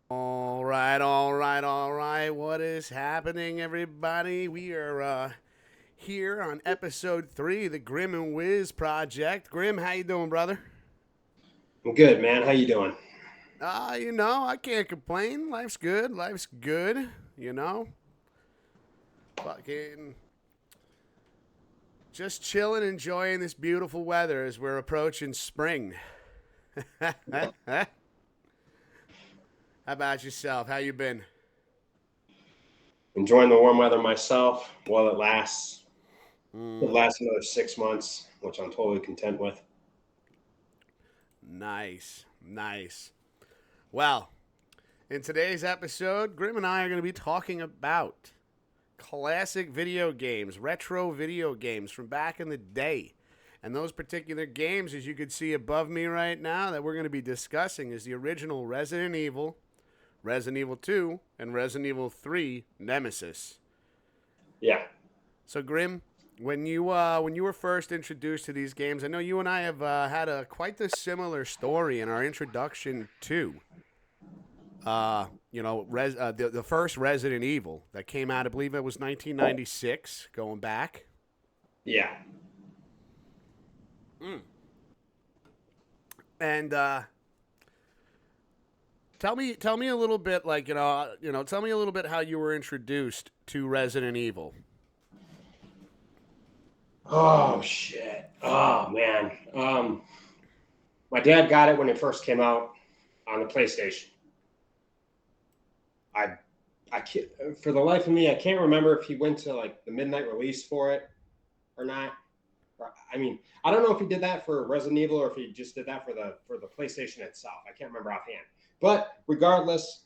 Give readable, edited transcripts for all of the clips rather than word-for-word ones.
All right, all right, all right. What is happening, everybody? We are here on episode 3 of the Grim Wiz Project. Grim, how you doing, brother? I'm good, man. How you doing? I can't complain. Life's good. Life's good. You know, fucking just chilling, enjoying this beautiful weather as we're approaching spring. How about yourself? How you been? Enjoying the warm weather myself while it lasts. It Mm, lasts another 6 months, which I'm totally content with. nice, nice. Well, in today's episode, Grim and I are going to be talking about classic video games, retro video games from back in the day. And those particular games, as you can see above me right now, that we're going to be discussing is the original Resident Evil, Resident Evil 2, and Resident Evil 3 Nemesis. Yeah. So, Grim, when you were first introduced to these games, I know you and I have had a quite the similar story in our introduction to the first Resident Evil that came out. I believe it was 1996. Going back, Yeah. and tell me a little bit, like tell me a little bit how you were introduced to Resident Evil. Oh shit. Oh man. My dad got it when it first came out on the PlayStation. I I can't, for the life of me, I can't remember if he went to like the midnight release for it or not. I mean, I don't know if he did that for Resident Evil or if he just did that for the PlayStation itself. I can't remember offhand. But regardless,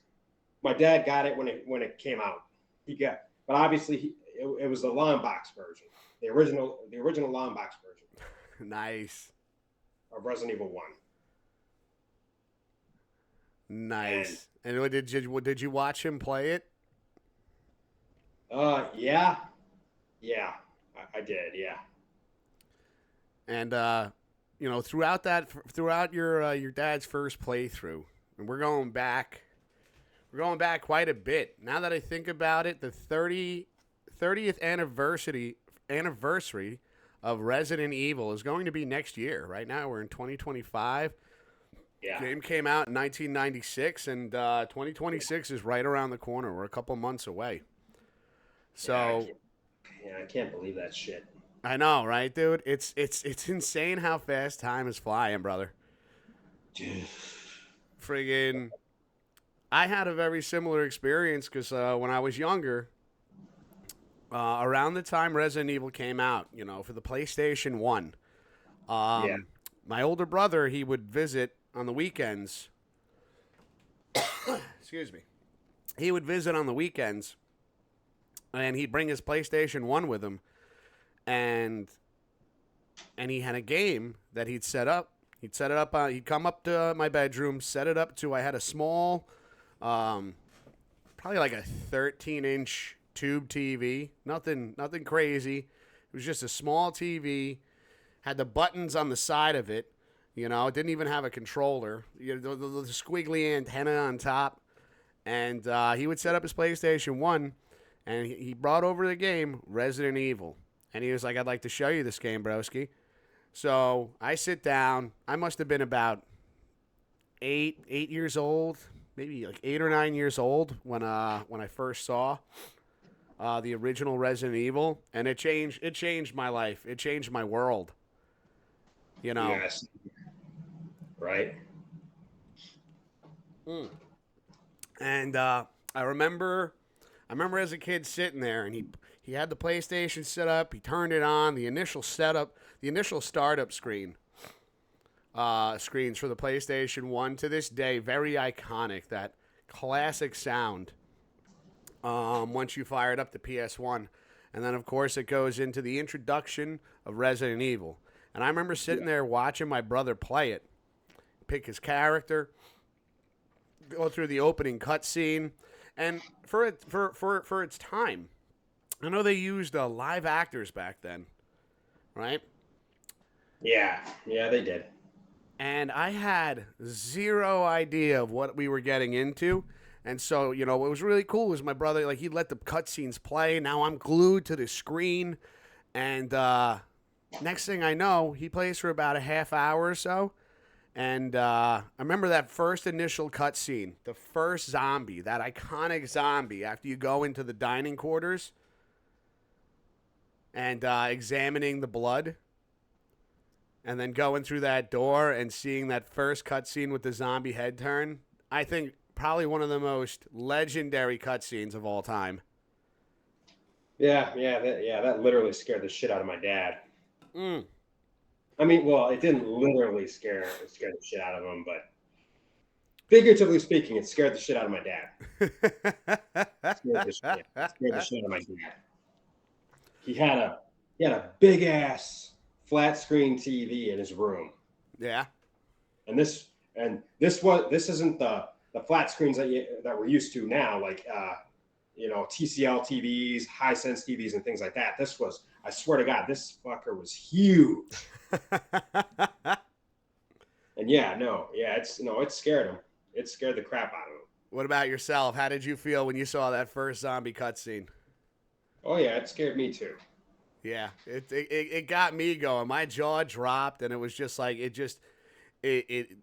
my dad got it when it came out. But obviously it was the long box version, the original long box version Nice, of Resident Evil One. And nice. And did you watch him play it? yeah, yeah, I did, yeah, And throughout your dad's first playthrough, and we're going back quite a bit. Now that I think about it, the 30th anniversary of Resident Evil is going to be next year. Right now we're in 2025. yeah, Game came out in 1996, and 2026 is right around the corner. We're a couple months away. yeah. So I can't believe that shit. I know, right, dude? It's insane how fast time is flying, brother. Friggin', I had a very similar experience because when I was younger, around the time Resident Evil came out, for the PlayStation 1, Yeah, um, my older brother, he would visit on the weekends. Excuse me. He would visit on the weekends, and he'd bring his PlayStation 1 with him, and he had a game that he'd set up. He'd set it up. He'd come up to my bedroom, set it up to. I had a small, um, probably like a 13-inch tube TV. Nothing crazy. It was just a small TV. Had the buttons on the side of it. It didn't even have a controller. The squiggly antenna on top. And he would set up his PlayStation 1, and he brought over the game Resident Evil. And he was like, I'd like to show you this game, broski. So I sit down. I must have been about 8 years old, maybe like 8 or 9 years old when I first saw the original Resident Evil, and it changed my life. It changed my world. You know. yes, right. Mm. And I remember as a kid sitting there, and he had the PlayStation set up. He turned it on. The initial startup screens for the PlayStation 1 to this day, very iconic. That classic sound. Once you fire it up the PS1, and then of course it goes into the introduction of Resident Evil. And I remember sitting there watching my brother play it, pick his character, go through the opening cutscene, and for its time, I know they used live actors back then, right? Yeah, yeah, they did. And I had zero idea of what we were getting into. And so, what was really cool was my brother, like, he'd let the cutscenes play. Now I'm glued to the screen. And next thing I know, he plays for about a half hour or so. And I remember that first initial cutscene, the first zombie, that iconic zombie, after you go into the dining quarters and examining the blood. And then going through that door and seeing that first cutscene with the zombie head turn. I think probably one of the most legendary cutscenes of all time. That literally scared the shit out of my dad. Mm. I mean, well, it didn't literally scare the shit out of him, but figuratively speaking, it scared the shit out of my dad. Scared the shit out of my dad. He had a big ass flat screen TV in his room. Yeah. And this isn't the flat screens that we're used to now, like TCL TVs, Hisense TVs, and things like that. This was, I swear to God, this fucker was huge. And it scared him. It scared the crap out of him. What about yourself? How did you feel when you saw that first zombie cutscene? Oh yeah, it scared me too. Yeah, it got me going. My jaw dropped, and it was just like it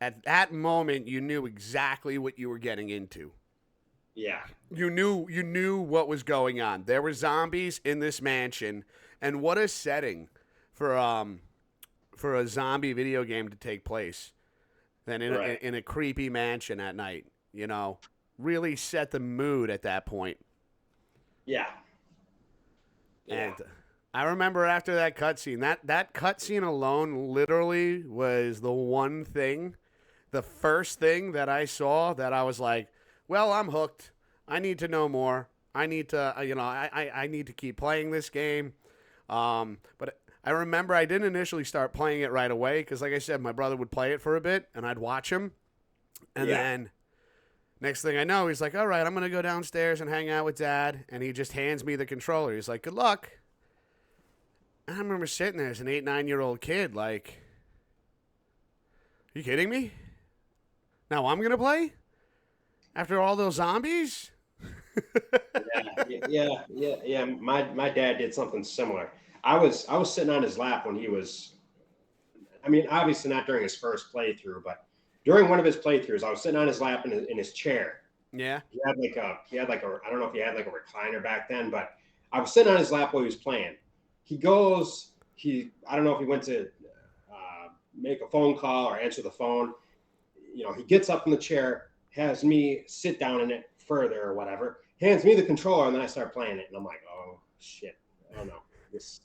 at that moment you knew exactly what you were getting into. Yeah, you knew what was going on. There were zombies in this mansion, and what a setting for a zombie video game to take place. Then in a creepy mansion at night, really set the mood at that point. Yeah. And I remember after that cutscene, that cutscene alone literally was the first thing that I saw that I was like, well, I'm hooked. I need to know more. I need to, I need to keep playing this game. But I remember I didn't initially start playing it right away because, like I said, my brother would play it for a bit, and I'd watch him. And then next thing I know, he's like, all right, I'm going to go downstairs and hang out with Dad. And he just hands me the controller. He's like, good luck. And I remember sitting there as an 8-9-year-old kid like, are you kidding me? Now I'm going to play? After all those zombies? Yeah. My dad did something similar. I was sitting on his lap when he was, I mean, obviously not during his first playthrough, but during one of his playthroughs, I was sitting on his lap in his chair. Yeah. He had like a I don't know if he had like a recliner back then, but I was sitting on his lap while he was playing. I don't know if he went to make a phone call or answer the phone. He gets up in the chair, has me sit down in it further or whatever, hands me the controller, and then I start playing it, and I'm like, oh shit, I don't know this.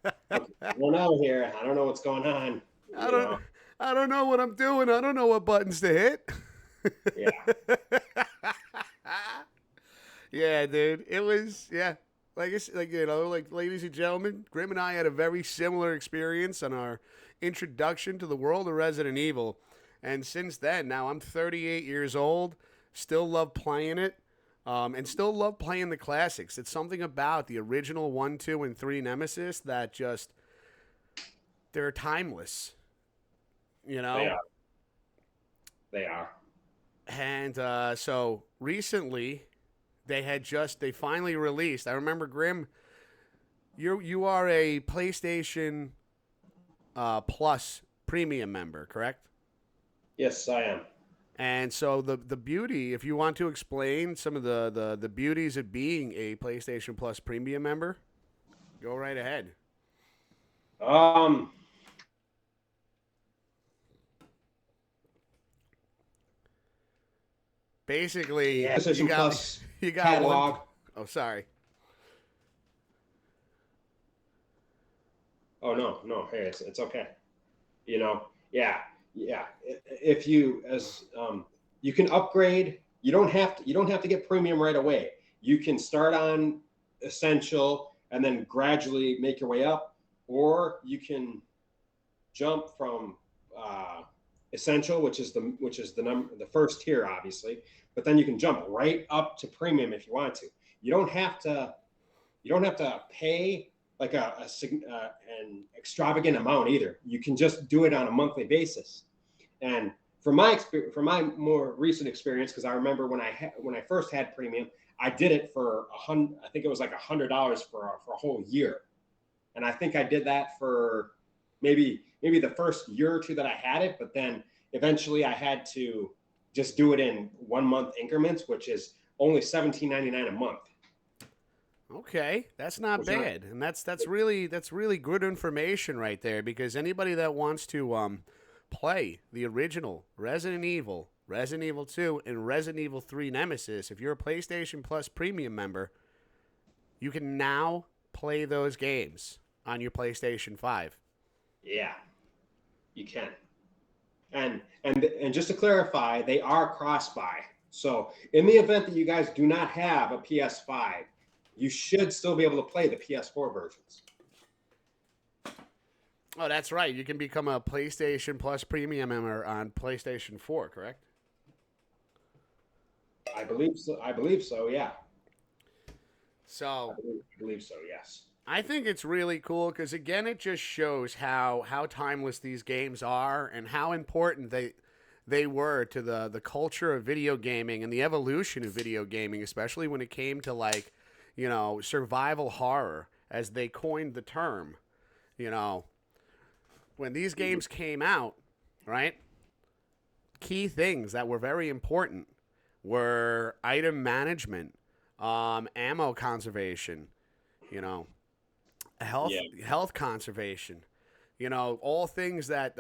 I don't know here. I don't know what's going on. I don't know what I'm doing. I don't know what buttons to hit. Yeah. Yeah, dude. It was like ladies and gentlemen, Grim and I had a very similar experience on our introduction to the world of Resident Evil. And since then, now I'm 38 years old, still love playing it, and still love playing the classics. It's something about the original 1, 2, and 3 Nemesis that they're timeless. They are. And so recently, they finally released. I remember, Grim, you are a PlayStation Plus premium member, correct? Yes, I am. And so the beauty, if you want to explain some of the beauties of being a PlayStation Plus premium member, go right ahead. Basically, PlayStation Plus you got catalog. Oh, sorry. Oh no. Hey, it's okay. Yeah. If you you can upgrade. You don't have to get premium right away. You can start on essential and then gradually make your way up, or you can jump from essential, which is the first tier, obviously, but then you can jump right up to premium if you want to. You don't have to pay like an extravagant amount either. You can just do it on a monthly basis. And from my more recent experience, because I remember when I first had premium, I did it for I think it was like $100 for a whole year, and I think I did that for maybe the first year or two that I had it, but then eventually I had to just do it in 1 month increments, which is only $17.99 a month. Okay, that's not Which I, bad, and that's really good information right there because anybody that wants to play the original Resident Evil, Resident Evil 2, and Resident Evil 3 Nemesis, if you're a PlayStation Plus Premium member, you can now play those games on your PlayStation 5. yeah, you can. And just to clarify, they are cross-buy. So in the event that you guys do not have a PS5, you should still be able to play the PS4 versions. Oh, that's right. You can become a PlayStation Plus Premium member on PlayStation 4, correct? I believe so. I believe so. Yeah. So I believe so. Yes. I think it's really cool because again, it just shows how timeless these games are and how important they were to the culture of video gaming and the evolution of video gaming, especially when it came to like, survival horror, as they coined the term. When these games came out, right? Key things that were very important were item management, ammo conservation, you know, health Yeah. health conservation, all things that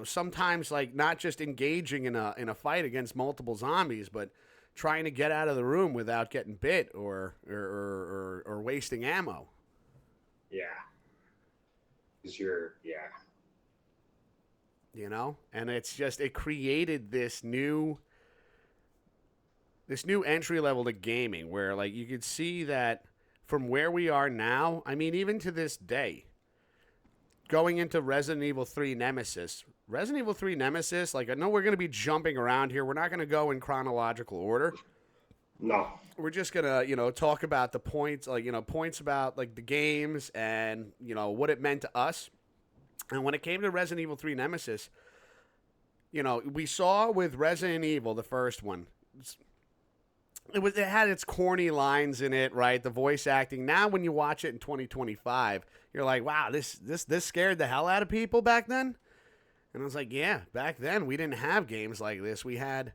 sometimes like not just engaging in a fight against multiple zombies, but trying to get out of the room without getting bit or wasting ammo. Yeah. Because you're And it's just it created this new entry level to gaming where like you could see that from where we are now, I mean even to this day, going into Resident Evil 3 Nemesis, like I know we're going to be jumping around here. We're not going to go in chronological order. no. We're just going to talk about the points, points about like the games and, what it meant to us. And when it came to Resident Evil 3 Nemesis, we saw with Resident Evil, the first one, it had its corny lines in it, right? The voice acting. Now, when you watch it in 2025, you're like, wow, this scared the hell out of people back then. And I was like, yeah, back then we didn't have games like this. We had,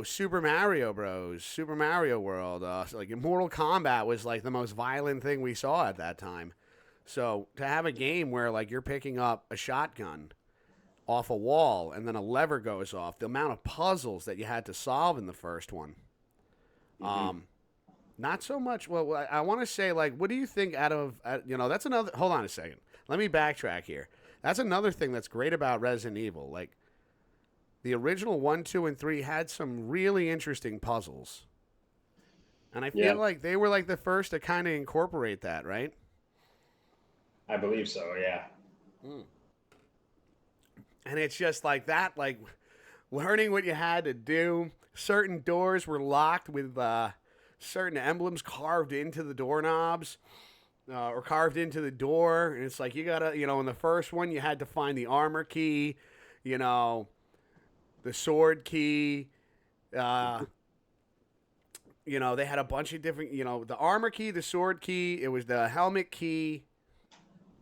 Super Mario Bros, Super Mario World, like Mortal Kombat was like the most violent thing we saw at that time. So to have a game where like you're picking up a shotgun off a wall and then a lever goes off, the amount of puzzles that you had to solve in the first one. Mm-hmm. Not so much. Well, I want to say, like, what do you think that's another, hold on a second. Let me backtrack here. That's another thing that's great about Resident Evil. Like, the original 1, 2, and 3 had some really interesting puzzles. And I feel like they were, like, the first to kind of incorporate that, right? I believe so. Yeah. And it's just like that, like, learning what you had to do. Certain doors were locked with certain emblems carved into the doorknobs or carved into the door. And it's like you got to, in the first one, you had to find the armor key, the sword key. They had a bunch of different, the armor key, the sword key. It was the helmet key.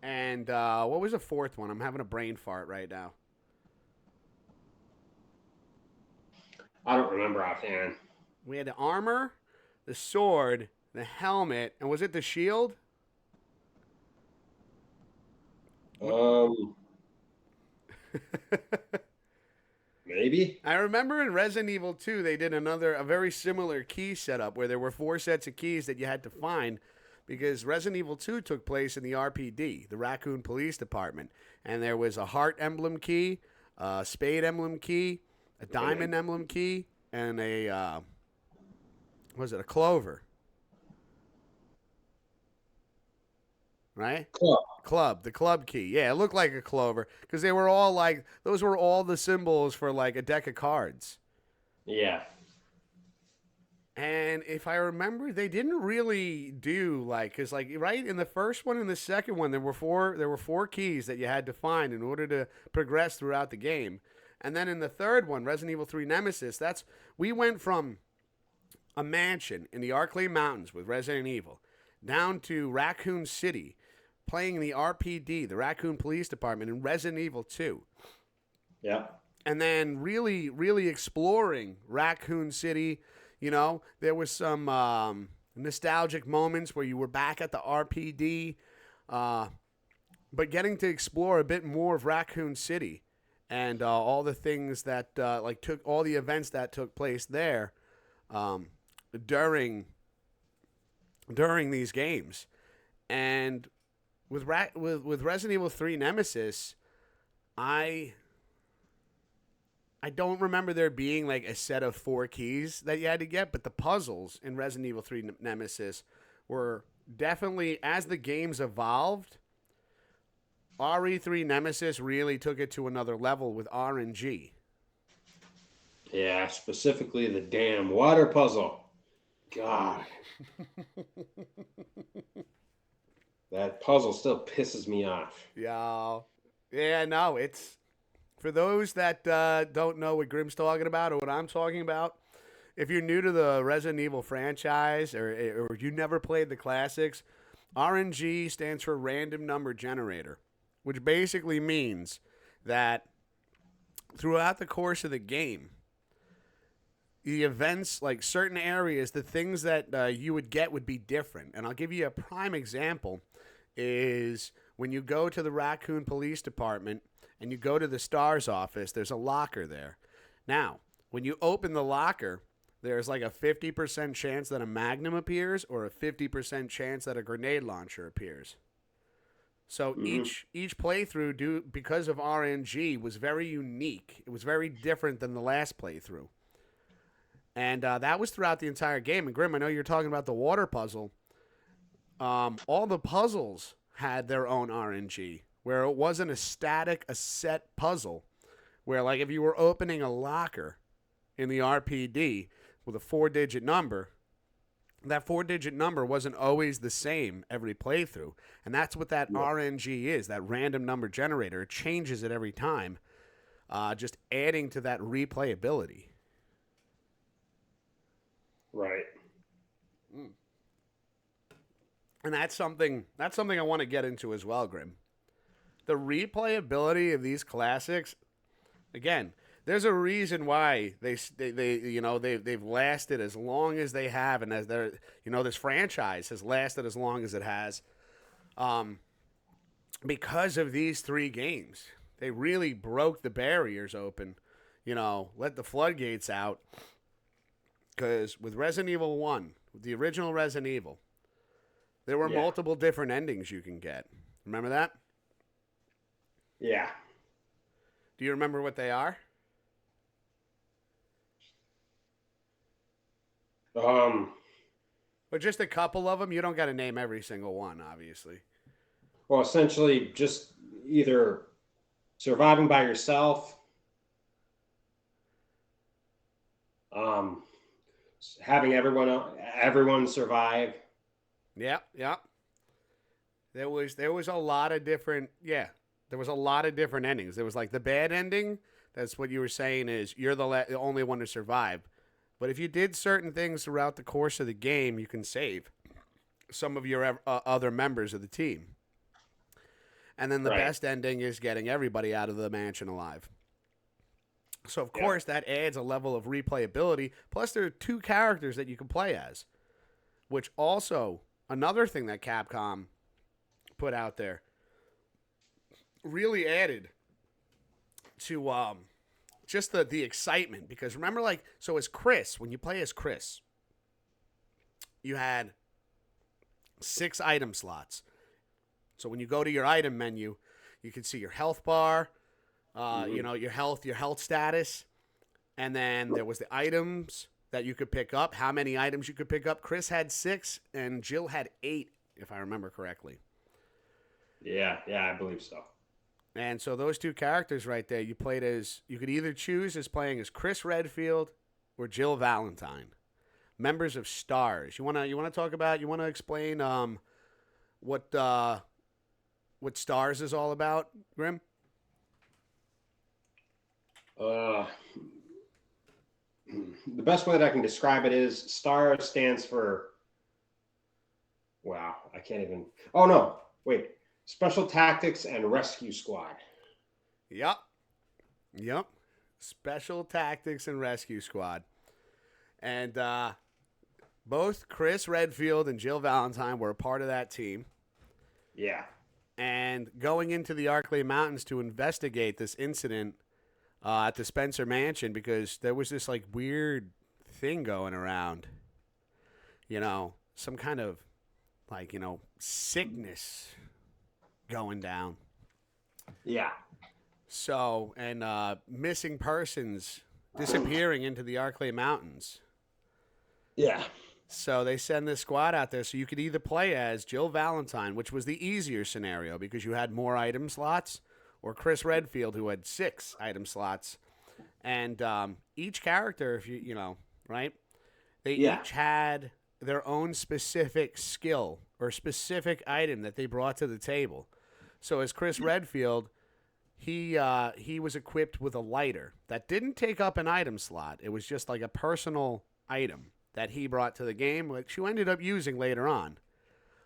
And what was the fourth one? I'm having a brain fart right now. I don't remember offhand. We had the armor, the sword, the helmet, and was it the shield? Maybe. I remember in Resident Evil 2, they did a very similar key setup where there were 4 sets of keys that you had to find because Resident Evil 2 took place in the RPD, the Raccoon Police Department. And there was a heart emblem key, a spade emblem key, a diamond emblem key, and a clover? Right? The club key. Yeah, it looked like a clover because they were all like, those were all the symbols for like a deck of cards. Yeah. And if I remember, they didn't really do like, cause like right in the first one and the second one, there were four keys that you had to find in order to progress throughout the game. And then in the third one, Resident Evil 3 Nemesis, we went from a mansion in the Arklay Mountains with Resident Evil down to Raccoon City, playing the RPD, the Raccoon Police Department, in Resident Evil 2. Yeah. And then really, really exploring Raccoon City. You know, there was some nostalgic moments where you were back at the RPD, but getting to explore a bit more of Raccoon City and all the things that took all the events that took place there during these games. And with Resident Evil 3 Nemesis, I don't remember there being like a set of 4 keys that you had to get, but the puzzles in Resident Evil 3 Nemesis were definitely, as the games evolved, RE3 Nemesis really took it to another level with RNG. Yeah, specifically the damn water puzzle. God. That puzzle still pisses me off. Yeah, no, it's... For those that don't know what Grim's talking about or what I'm talking about, if you're new to the Resident Evil franchise or you never played the classics, RNG stands for Random Number Generator, which basically means that throughout the course of the game, the events, like certain areas, the things that you would get would be different. And I'll give you a prime example is when you go to the Raccoon Police Department and you go to the STARS office, there's a locker there. Now, when you open the locker, there's like a 50% chance that a Magnum appears or a 50% chance that a grenade launcher appears. So each playthrough, because of RNG, was very unique. It was very different than the last playthrough. And that was throughout the entire game. And Grim, I know you're talking about the water puzzle. All the puzzles had their own RNG, where it wasn't a set puzzle, where like if you were opening a locker in the RPD with a 4-digit number, that 4-digit number wasn't always the same every playthrough. And that's what that RNG is, that random number generator. It changes it every time, just adding to that replayability. Right. And that's something I want to get into as well, Grim. The replayability of these classics, again, there's a reason why they've lasted as long as they have, and as they're, this franchise has lasted as long as it has, because of these 3 games. They really broke the barriers open, let the floodgates out. Because with Resident Evil 1, with the original Resident Evil, there were multiple different endings you can get. Remember that? Yeah. Do you remember what they are? But just a couple of them. You don't got to name every single one, obviously. Well, essentially, just either surviving by yourself, having everyone survive. Yeah. There was a lot of different. Yeah, there was a lot of different endings. There was like the bad ending. That's what you were saying is you're the only one to survive. But if you did certain things throughout the course of the game, you can save some of your other members of the team. And then the best ending is getting everybody out of the mansion alive. So, of course, that adds a level of replayability. Plus, there are 2 characters that you can play as, which also, another thing that Capcom put out there, really added to just the excitement. Because remember, so as Chris, when you play as Chris, you had 6 item slots. So when you go to your item menu, you can see your health bar, your health status, and then there was the items that you could pick up, how many items you could pick up. Chris had 6, and Jill had 8, if I remember correctly. Yeah, I believe so. And so those 2 characters right there, you could either choose as playing as Chris Redfield or Jill Valentine, members of STARS. You want to explain what STARS is all about, Grim? Uh, the best way that I can describe it is STAR stands for, wow, I can't even. Oh, no, wait. Special Tactics and Rescue Squad. Yep. Yep. Special Tactics and Rescue Squad. And both Chris Redfield and Jill Valentine were a part of that team. Yeah. And going into the Arklay Mountains to investigate this incident at the Spencer Mansion because there was this like weird thing going around. Some kind of like, sickness going down. Yeah. So, and missing persons disappearing into the Arklay Mountains. Yeah. So they send this squad out there so you could either play as Jill Valentine, which was the easier scenario because you had more item slots, or Chris Redfield, who had 6 item slots. And each character, if right? They each had their own specific skill or specific item that they brought to the table. So as Chris Redfield, he was equipped with a lighter that didn't take up an item slot. It was just like a personal item that he brought to the game, which you ended up using later on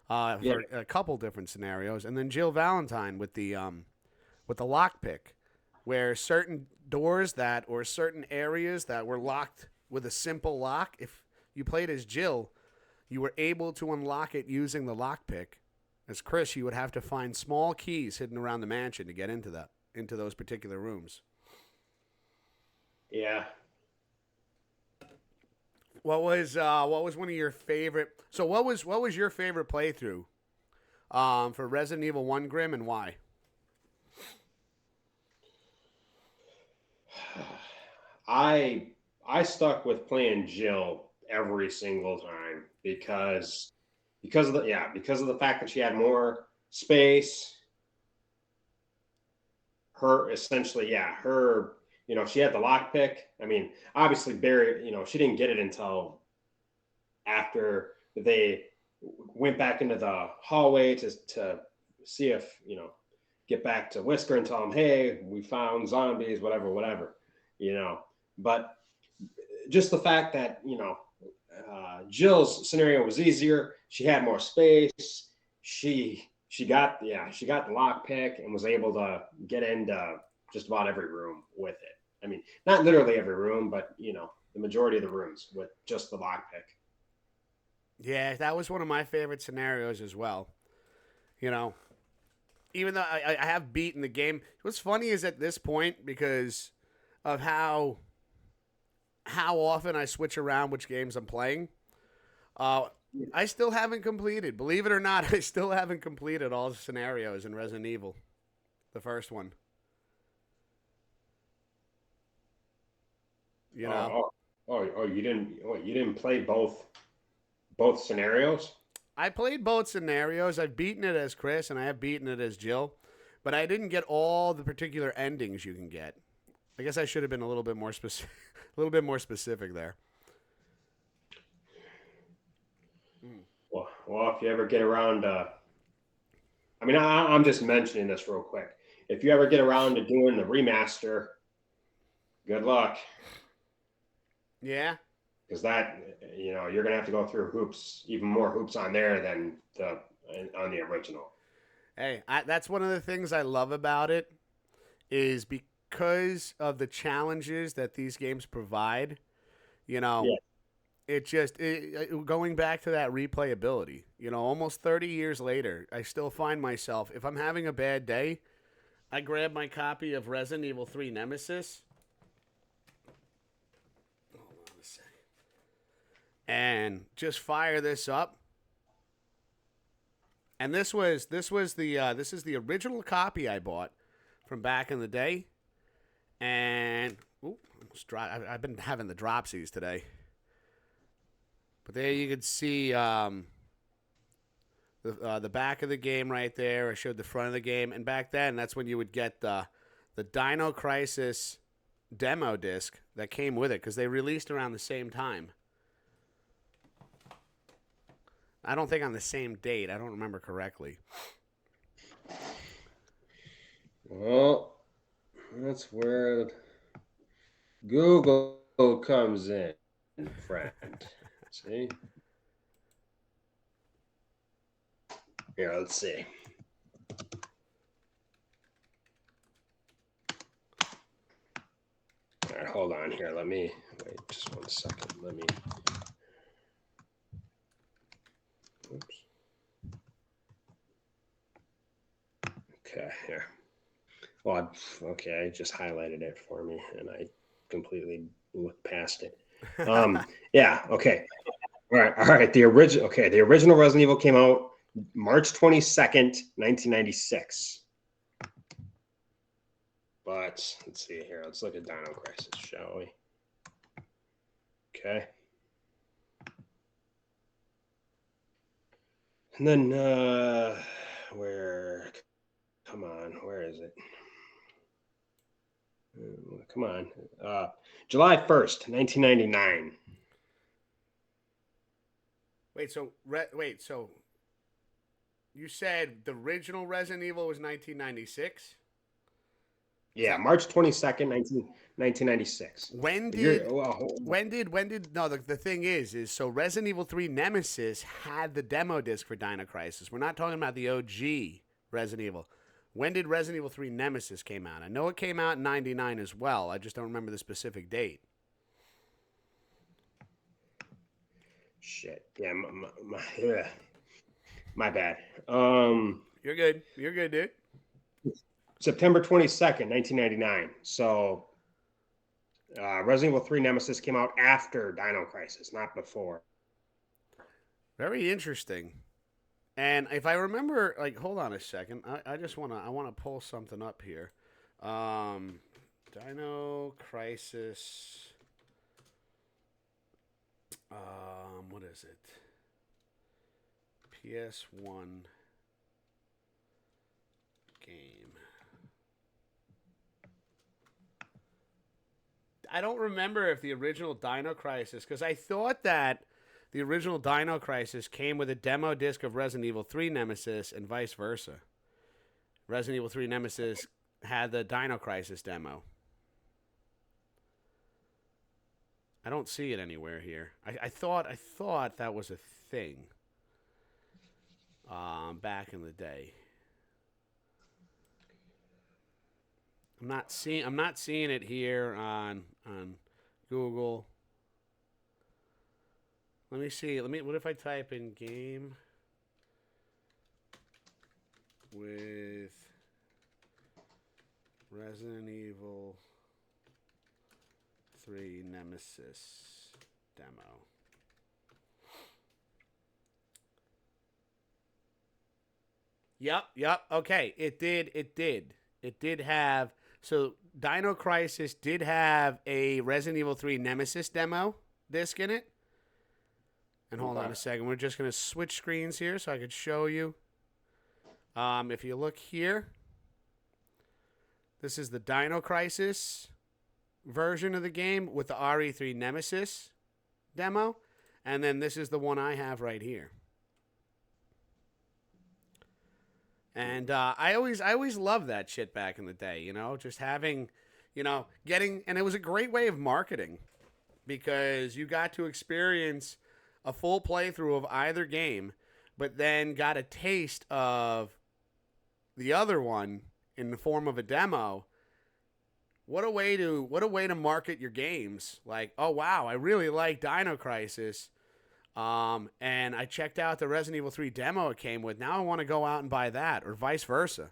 for a couple different scenarios. And then Jill Valentine with the lockpick, where certain doors or certain areas that were locked with a simple lock, if you played as Jill, you were able to unlock it using the lockpick. As Chris, you would have to find small keys hidden around the mansion to get into those particular rooms. Yeah. What was one of your favorite? So what was your favorite playthrough for Resident Evil 1, Grim, and why? I stuck with playing Jill every single time because of the fact that she had more space. Her essentially, her, she had the lockpick. I mean, obviously Barry, she didn't get it until after they went back into the hallway to see if, get back to Whisker and tell him, hey, we found zombies, whatever, But just the fact that, Jill's scenario was easier. She had more space. She got the lockpick and was able to get into just about every room with it. I mean, not literally every room, but the majority of the rooms with just the lockpick. Yeah, that was one of my favorite scenarios as well. Even though I have beaten the game, what's funny is at this point, because of how often I switch around which games I'm playing, I still haven't completed. Believe it or not, I still haven't completed all the scenarios in Resident Evil, the first one. You didn't play both scenarios? I played both scenarios. I've beaten it as Chris, and I have beaten it as Jill, but I didn't get all the particular endings you can get. I guess I should have been a little bit more specific there. Well, if you ever get around, I'm just mentioning this real quick. If you ever get around to doing the remaster, good luck. Yeah. Because that, you're gonna have to go through even more hoops on there than on the original. Hey, that's one of the things I love about it, is because of the challenges that these games provide. It just going back to that replayability. Almost 30 years later, I still find myself, if I'm having a bad day, I grab my copy of Resident Evil 3 Nemesis. Hold on a second. And just fire this up. And this is the original copy I bought from back in the day. And I've been having the dropsies today. But there you can see the back of the game right there. I showed the front of the game, and back then that's when you would get the Dino Crisis demo disc that came with it, because they released around the same time. I don't think on the same date. I don't remember correctly. Well, that's weird. Google comes in, friend. See? Here, let's see. All right, hold on here. Let me wait just 1 second. Let me. Oops. Okay, here. Well, okay, I just highlighted it for me, and I completely looked past it. Yeah. Okay. All right. All right. The original Resident Evil came out March 22nd, 1996. But let's see here. Let's look at Dino Crisis, shall we? Okay. And then where? Come on, where is it? Come on. July 1st, 1999. Wait, so you said the original Resident Evil was 1996? Yeah, March 22nd, 1996. When did no, the thing is so Resident Evil 3 Nemesis had the demo disc for Dino Crisis. We're not talking about the OG Resident Evil. When did Resident Evil 3 Nemesis came out? I know it came out in 99 as well. I just don't remember the specific date. Shit. Yeah, my bad. You're good. You're good, dude. September 22nd, 1999. So Resident Evil 3 Nemesis came out after Dino Crisis, not before. Very interesting. And if I remember, like, hold on a second. I just wanna pull something up here. Dino Crisis. What is it? PS1 game. I don't remember if the original Dino Crisis, because I thought that the original Dino Crisis came with a demo disc of Resident Evil 3 Nemesis and vice versa. Resident Evil 3 Nemesis had the Dino Crisis demo. I don't see it anywhere here. I thought that was a thing back in the day. I'm not seeing it here on Google. Let me see. What if I type in game with Resident Evil 3 Nemesis demo. Yep. Okay, it did have. So Dino Crisis did have a Resident Evil 3 Nemesis demo disc in it. And hold on a second. We're just going to switch screens here so I could show you. If you look here, this is the Dino Crisis version of the game with the RE3 Nemesis demo. And then this is the one I have right here. And I always loved that shit back in the day, you know, just having, you know, and it was a great way of marketing because you got to experience a full playthrough of either game, but then got a taste of the other one in the form of a demo. What a way to market your games. Like, oh wow, I really like Dino Crisis. And I checked out the Resident Evil 3 demo it came with. Now I want to go out and buy that, or vice versa.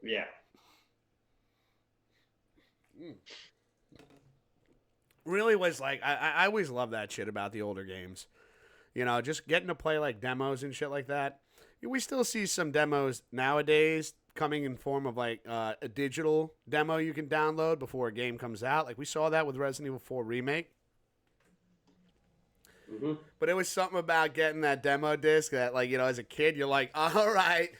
Yeah. Really was like, I always love that shit about the older games. You know, just getting to play like demos and shit like that. We still see some demos nowadays coming in form of like a digital demo you can download before a game comes out. Like we saw that with Resident Evil 4 Remake. Mm-hmm. But it was something about getting that demo disc that, like, you know, as a kid, you're like, all right,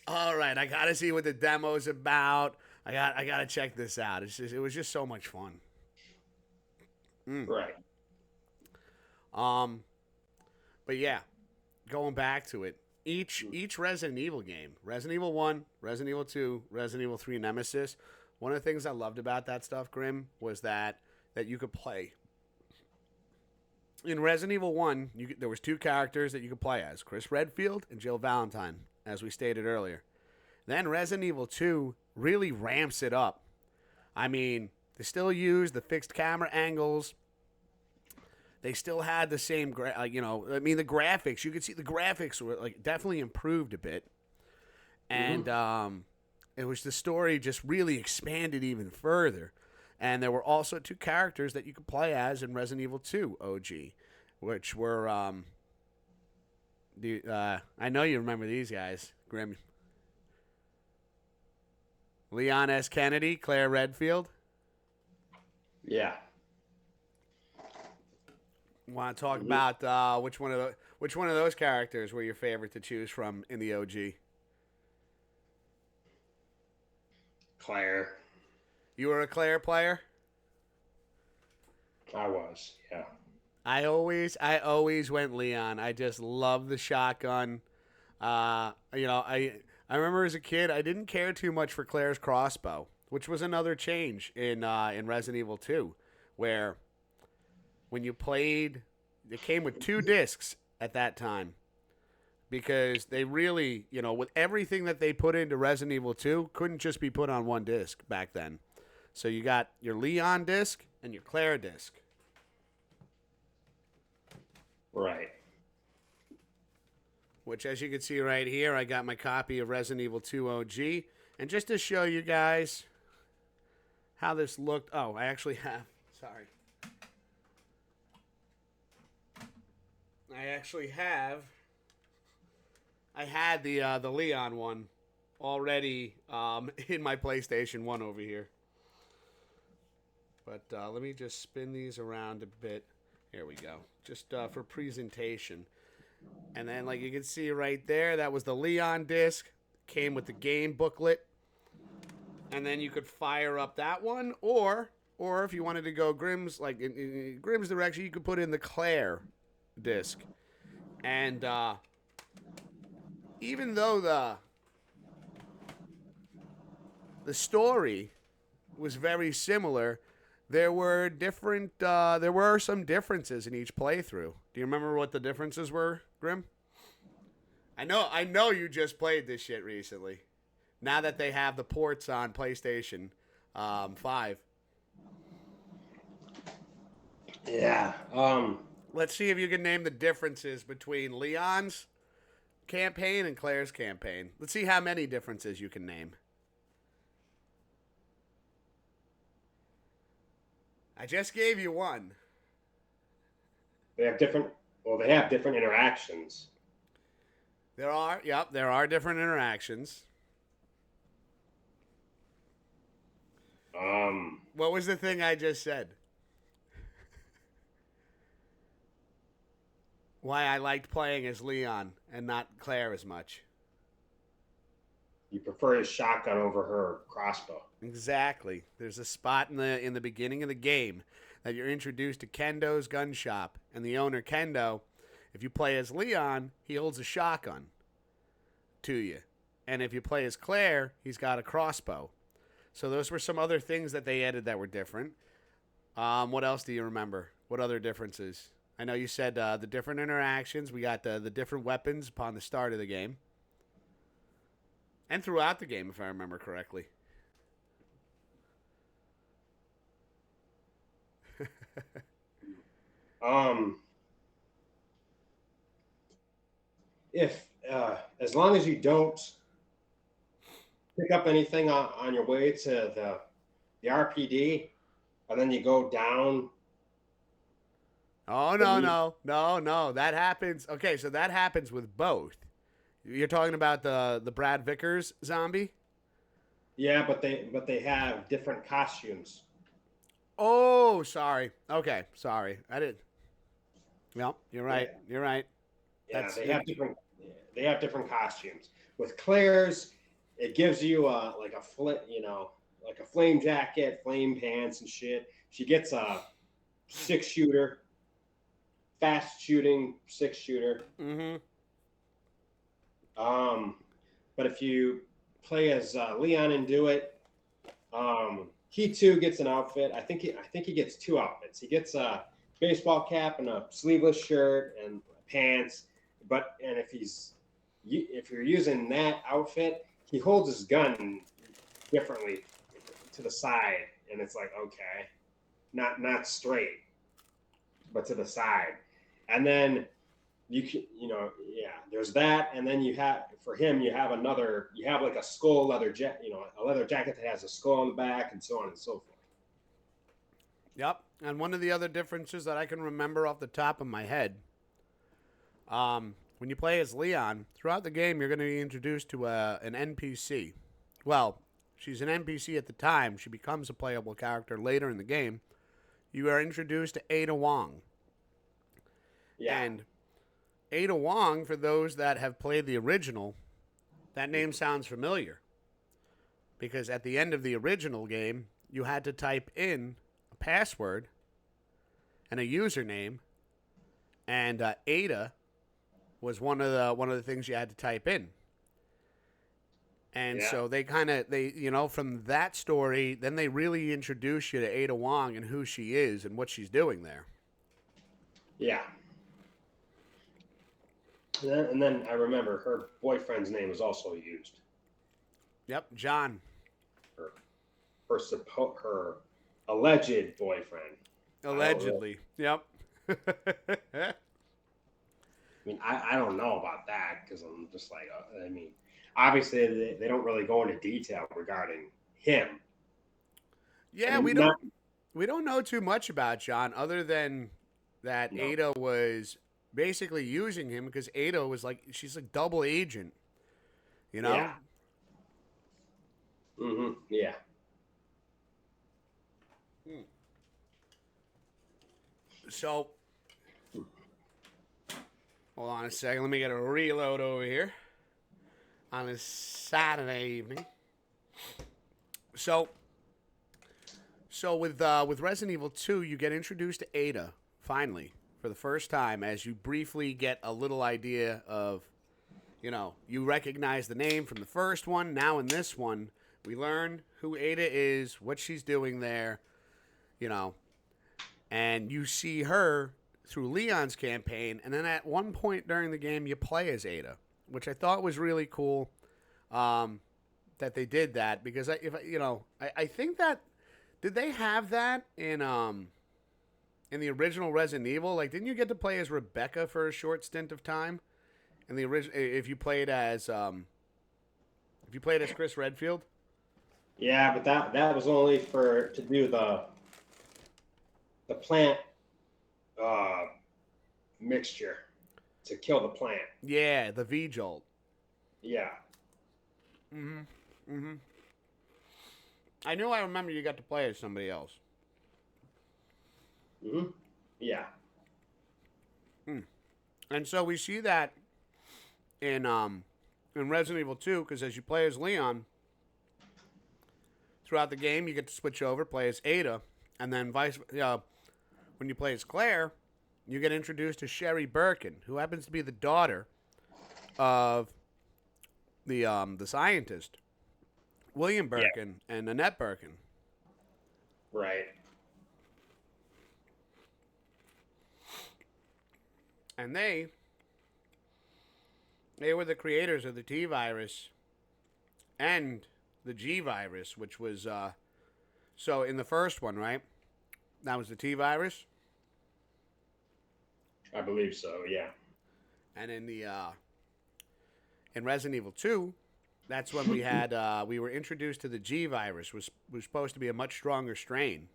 I got to see what the demo's about. I got to check this out. It was just so much fun. Right. But yeah, going back to it, each Resident Evil game, Resident Evil 1, Resident Evil 2, Resident Evil 3 Nemesis, One of the things I loved about that stuff, Grim, was that you could play. In Resident Evil 1, there was 2 characters that you could play as, Chris Redfield and Jill Valentine, as we stated earlier. Then Resident Evil 2 really ramps it up. I mean, they still use the fixed camera angles. They still had the same, the graphics. You could see the graphics were like definitely improved a bit. And it was the story just really expanded even further. And there were also 2 characters that you could play as in Resident Evil 2 OG, which were, I know you remember these guys, Grim. Leon S. Kennedy, Claire Redfield. Yeah. Want to talk about which one of those characters were your favorite to choose from in the OG? Claire. You were a Claire player? I was, yeah. I always went Leon. I just love the shotgun. I remember as a kid, I didn't care too much for Claire's crossbow, which was another change in Resident Evil 2, where when you played, it came with 2 discs at that time. Because they really, with everything that they put into Resident Evil 2, couldn't just be put on 1 disc back then. So you got your Leon disc and your Claire disc. Right. Which, as you can see right here, I got my copy of Resident Evil 2 OG. And just to show you guys how this looked. Oh, I actually have. Sorry. I had the Leon one already in my PlayStation 1 over here. But let me just spin these around a bit. Here we go. Just for presentation. And then, like you can see right there, that was the Leon disc. Came with the game booklet. And then you could fire up that one. Or if you wanted to go Grim's, like in Grim's direction, you could put in the Claire disc. And even though the story was very similar, there were some differences in each playthrough. Do you remember what the differences were, Grim? I know you just played this shit recently. Now that they have the ports on PlayStation 5. Yeah. Let's see if you can name the differences between Leon's campaign and Claire's campaign. Let's see how many differences you can name. I just gave you one. They have different interactions. There are different interactions. What was the thing I just said? Why I liked playing as Leon and not Claire as much. You prefer his shotgun over her crossbow. Exactly. There's a spot in the beginning of the game that you're introduced to Kendo's gun shop, and the owner Kendo, if you play as Leon, he holds a shotgun to you, and if you play as Claire, he's got a crossbow. So those were some other things that they added that were different. What else do you remember? What other differences? I know you said the different interactions. We got the different weapons upon the start of the game. And throughout the game, if I remember correctly. If as long as you don't pick up anything on your way to the RPD, and then you go down. Oh no! That happens. Okay, so that happens with both. You're talking about the Brad Vickers zombie? Yeah, but they have different costumes. Oh, sorry. Okay, sorry. I did. Well, you're right. Yeah. You're right. Yeah, they have different costumes. With Claire's, it gives you like a flame jacket, flame pants and shit. She gets a 6-shooter, fast shooting 6-shooter. Mm-hmm. But if you play as Leon and do it, He too gets an outfit. I think he gets two outfits. He gets a baseball cap and a sleeveless shirt and pants. But and if you're using that outfit, he holds his gun differently to the side, and it's like okay, not straight, but to the side, and then yeah, there's that, and then you have for him you have like a skull leather jacket, a leather jacket that has a skull on the back, and so on and so forth. Yep. And one of the other differences that I can remember off the top of my head, when you play as Leon, throughout the game, you're going to be introduced to an NPC. Well, she's an NPC at the time. She becomes a playable character later in the game. You are introduced to Ada Wong. Yeah. And Ada Wong, for those that have played the original, that name sounds familiar. Because at the end of the original game, you had to type in a password and a username, and Ada was one of the things you had to type in. And so they from that story, then they really introduce you to Ada Wong and who she is and what she's doing there. Yeah. And then I remember her boyfriend's name was also used. Yep, John. Her alleged boyfriend. Allegedly. Yep. I mean, I don't know about that because I'm just like, obviously they don't really go into detail regarding him. Yeah, we don't know too much about John other than that Ada was basically using him because Ada was she's a double agent, Yeah. Mm-hmm. Yeah. So, hold on a second. Let me get a reload over here on a Saturday evening. So with Resident Evil 2, you get introduced to Ada finally for the first time as you briefly get a little idea of, you recognize the name from the first one. Now in this one, we learn who Ada is, what she's doing there, and you see her through Leon's campaign, and then at one point during the game, you play as Ada, which I thought was really cool that they did that because I think that did they have that in the original Resident Evil? Didn't you get to play as Rebecca for a short stint of time in the original? If you played as Chris Redfield. Yeah, but that was only to do the plant mixture to kill the plant. Yeah, the V-Jolt. Yeah. I remember you got to play as somebody else. Yeah. And so we see that in Resident Evil 2 because as you play as Leon, throughout the game you get to switch over, play as Ada, and then when you play as Claire, you get introduced to Sherry Birkin, who happens to be the daughter of the scientist William Birkin and Annette Birkin. Right. And they were the creators of the T virus and the G virus, which was so in the first one, right? That was the T virus. I believe so. Yeah. And in the in Resident Evil 2, that's when we had we were introduced to the G virus, was supposed to be a much stronger strain.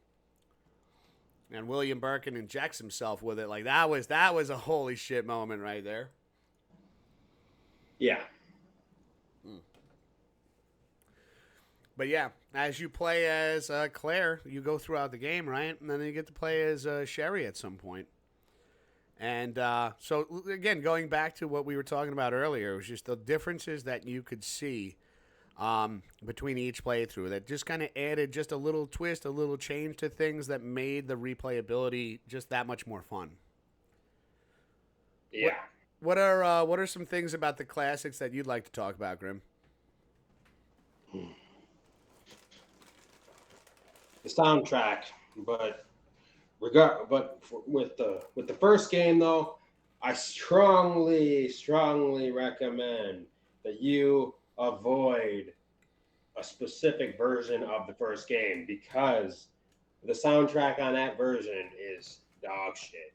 And William Birkin injects himself with it. That was a holy shit moment right there. Yeah. But yeah, as you play as Claire, you go throughout the game, right? And then you get to play as Sherry at some point. And so, again, going back to what we were talking about earlier, it was just the differences that you could see between each playthrough that just kind of added just a little twist, a little change to things that made the replayability just that much more fun. Yeah. What are some things about the classics that you'd like to talk about, Grim? the soundtrack, but with the first game though, I strongly recommend that you avoid a specific version of the first game because the soundtrack on that version is dog shit.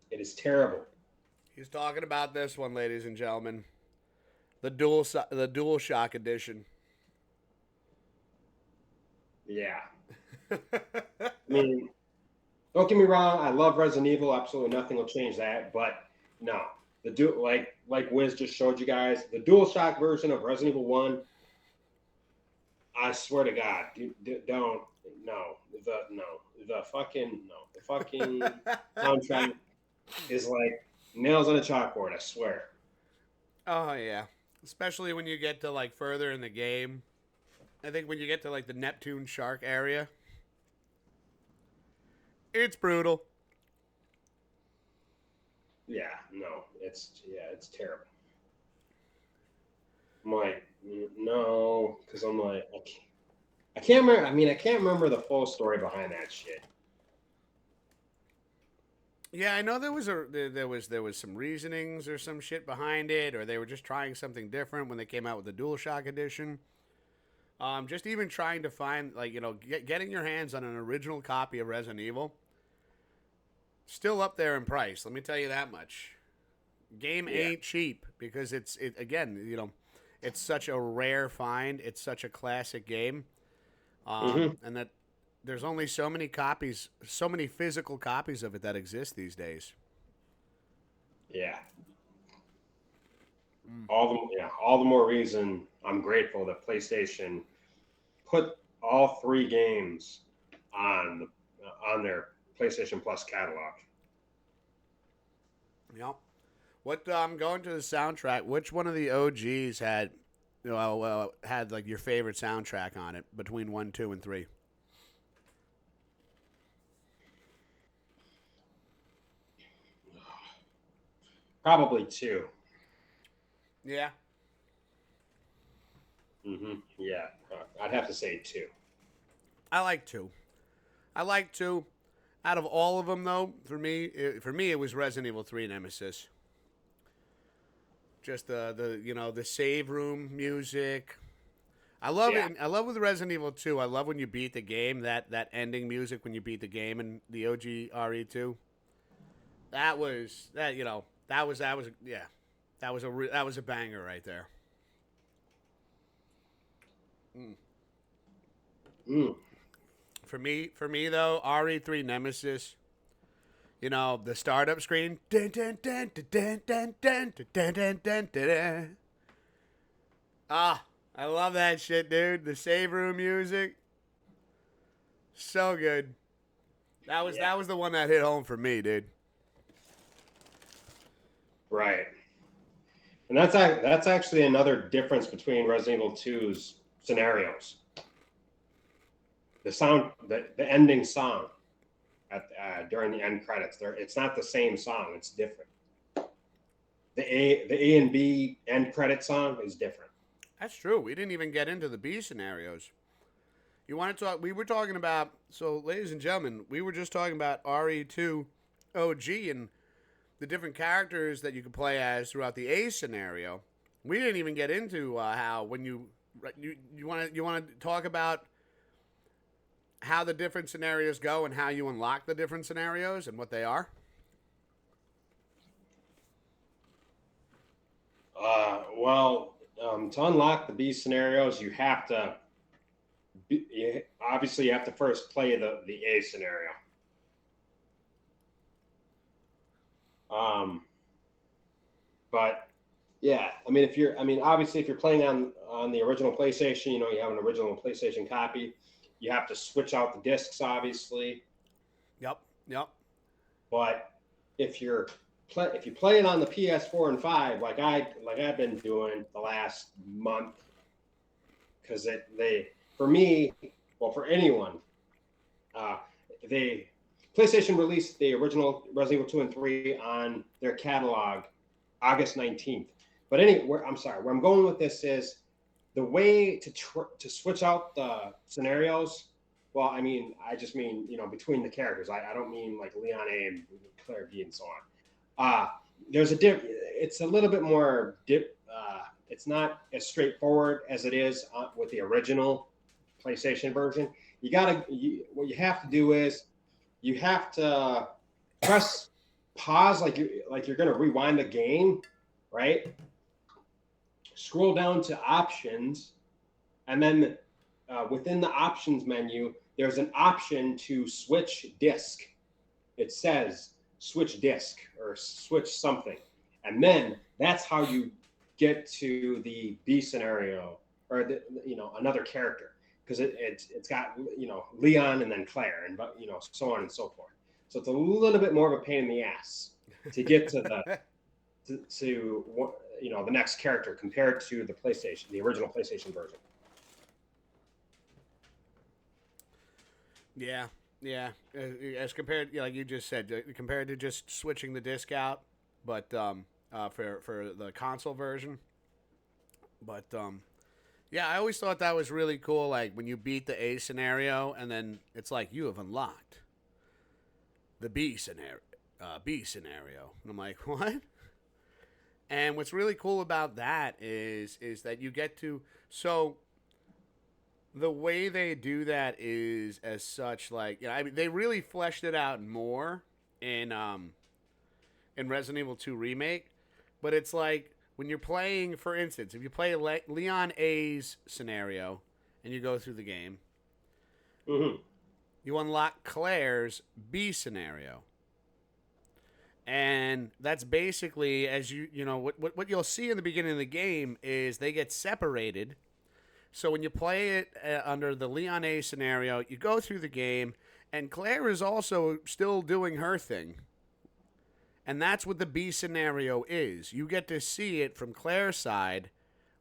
It is terrible. He's talking about this one, ladies and gentlemen. The Dual Shock edition. Yeah. I mean, don't get me wrong. I love Resident Evil. Absolutely nothing will change that. But no, like Wiz just showed you guys, the DualShock version of Resident Evil 1. I swear to God, don't the fucking soundtrack is like nails on a chalkboard. I swear. Oh yeah, especially when you get to like further in the game. I think when you get to like the Neptune Shark area, it's brutal. Yeah, no, it's terrible. I'm like, no, because I'm like, I can't remember. I mean, I can't remember the full story behind that shit. Yeah, I know there was some reasonings or some shit behind it, or they were just trying something different when they came out with the DualShock edition. Just even trying to find getting your hands on an original copy of Resident Evil, still up there in price. Let me tell you that much. Game ain't cheap because it's such a rare find. It's such a classic game, and that there's only so many copies, so many physical copies of it that exist these days. Yeah. All the more reason I'm grateful that PlayStation put all three games on their PlayStation Plus catalog. Yep. What going to the soundtrack? Which one of the OGs had, had like your favorite soundtrack on it between 1, 2, and 3? Probably 2. Yeah. Yeah, I'd have to say 2. I like 2. I like 2. Out of all of them, though, for me, it was Resident Evil 3 Nemesis. Just the save room music. I love it. I love with Resident Evil 2. I love when you beat the game. That ending music when you beat the game in the OG RE2. That was a banger right there. For me though, RE3 Nemesis. The startup screen. Dun, dun, dun, dun, dun, dun, dun, dun, dun, dun, dun. Ah, I love that shit, dude. The save room music. So good. That was the one that hit home for me, dude. Right. And that's actually another difference between Resident Evil 2's scenarios. The ending song during the end credits, it's not the same song. It's different. The A and B end credit song is different. That's true. We didn't even get into the B scenarios. You want to talk? We were talking about. So, ladies and gentlemen, we were just talking about RE2 OG and the different characters that you could play as throughout the A scenario. We didn't even get into how when you want to talk about how the different scenarios go and how you unlock the different scenarios and what they are. To unlock the B scenarios, you have to first play the A scenario. But yeah, obviously if you're playing on the original PlayStation, you have an original PlayStation copy. You have to switch out the discs, obviously. Yep. But if you play it on the PS4 and 5, like I've been doing the last month, because for anyone, PlayStation released the original Resident Evil 2 and 3 on their catalog August 19th. But where I'm going with this is the way to switch out the scenarios. Well, I mean, I just mean between the characters. I don't mean like Leon A and Claire B and so on. Uh, there's a It's a little bit more dip. It's not as straightforward as it is with the original PlayStation version. What you have to do is you have to press pause like you're going to rewind the game, right? Scroll down to options, and then within the options menu, there's an option to switch disc. It says switch disc or switch something, and then that's how you get to the B scenario or another character, because it's got Leon and then Claire and so on and so forth. So it's a little bit more of a pain in the ass to get to the next character compared to the original PlayStation version. Yeah, yeah. As compared, like you just said, compared to just switching the disc out, but for the console version. But yeah, I always thought that was really cool. Like when you beat the A scenario, and then it's like you have unlocked the B scenario. And I'm like, what? And what's really cool about that is that you get to the way they do that is as such, like, I mean, they really fleshed it out more in Resident Evil 2 remake, but it's like when you're playing, for instance, if you play Leon A's scenario and you go through the game, Mm-hmm. you unlock Claire's B scenario. And that's basically, as what you'll see in the beginning of the game is they get separated. So when you play it under the Leon A scenario, you go through the game, and Claire is also still doing her thing. And that's what the B scenario is. You get to see it from Claire's side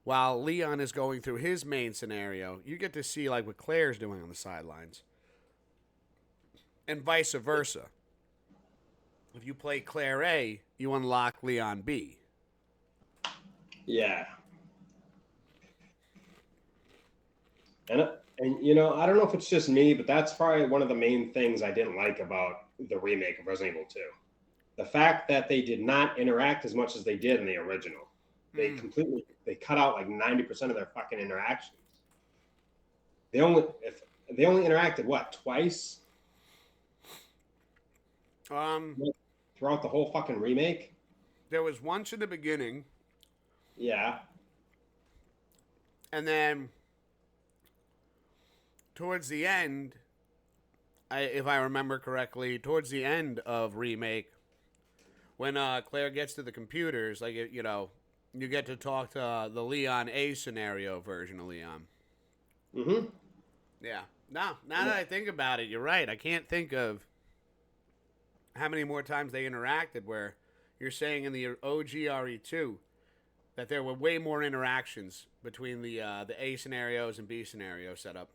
while Leon is going through his main scenario. You get to see like what Claire's doing on the sidelines. And vice versa. If you play Claire A, you unlock Leon B. Yeah. And I don't know if it's just me, but that's probably one of the main things I didn't like about the remake of Resident Evil 2. The fact that they did not interact as much as they did in the original. They cut out like 90% of their fucking interactions. They only interacted twice? Throughout the whole fucking remake? There was once in the beginning. Yeah. And then towards the end, if I remember correctly, towards the end of remake, when Claire gets to the computers, like you get to talk to the Leon A scenario version of Leon. Mm-hmm. Yeah. Now that I think about it, you're right. I can't think of how many more times they interacted. Where you're saying in the OG RE2 that there were way more interactions between the A scenarios and B scenario setup.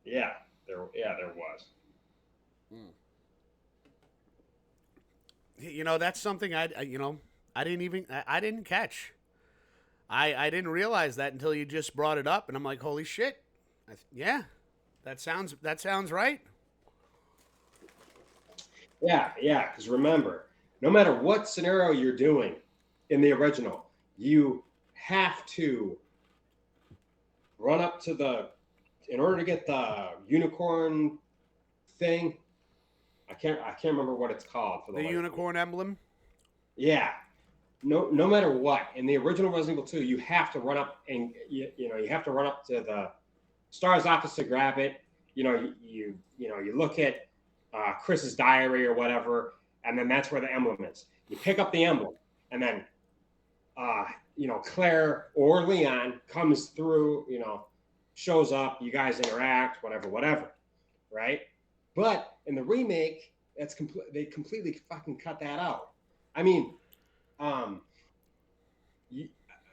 Yeah, there was. That's something I didn't catch. I didn't realize that until you just brought it up, and I'm like, holy shit. Yeah, that sounds right. Yeah, because remember, no matter what scenario you're doing in the original, you have to run up to in order to get the unicorn thing. I can't remember what it's called for the unicorn emblem. Yeah. No matter what, in the original Resident Evil 2, you have to run up and you have to run up to the STARS office to grab it. You look at Chris's diary or whatever, and then that's where the emblem is. You pick up the emblem, and then Claire or Leon comes through, shows up, you guys interact, whatever, right? But in the remake, they completely fucking cut that out. I mean,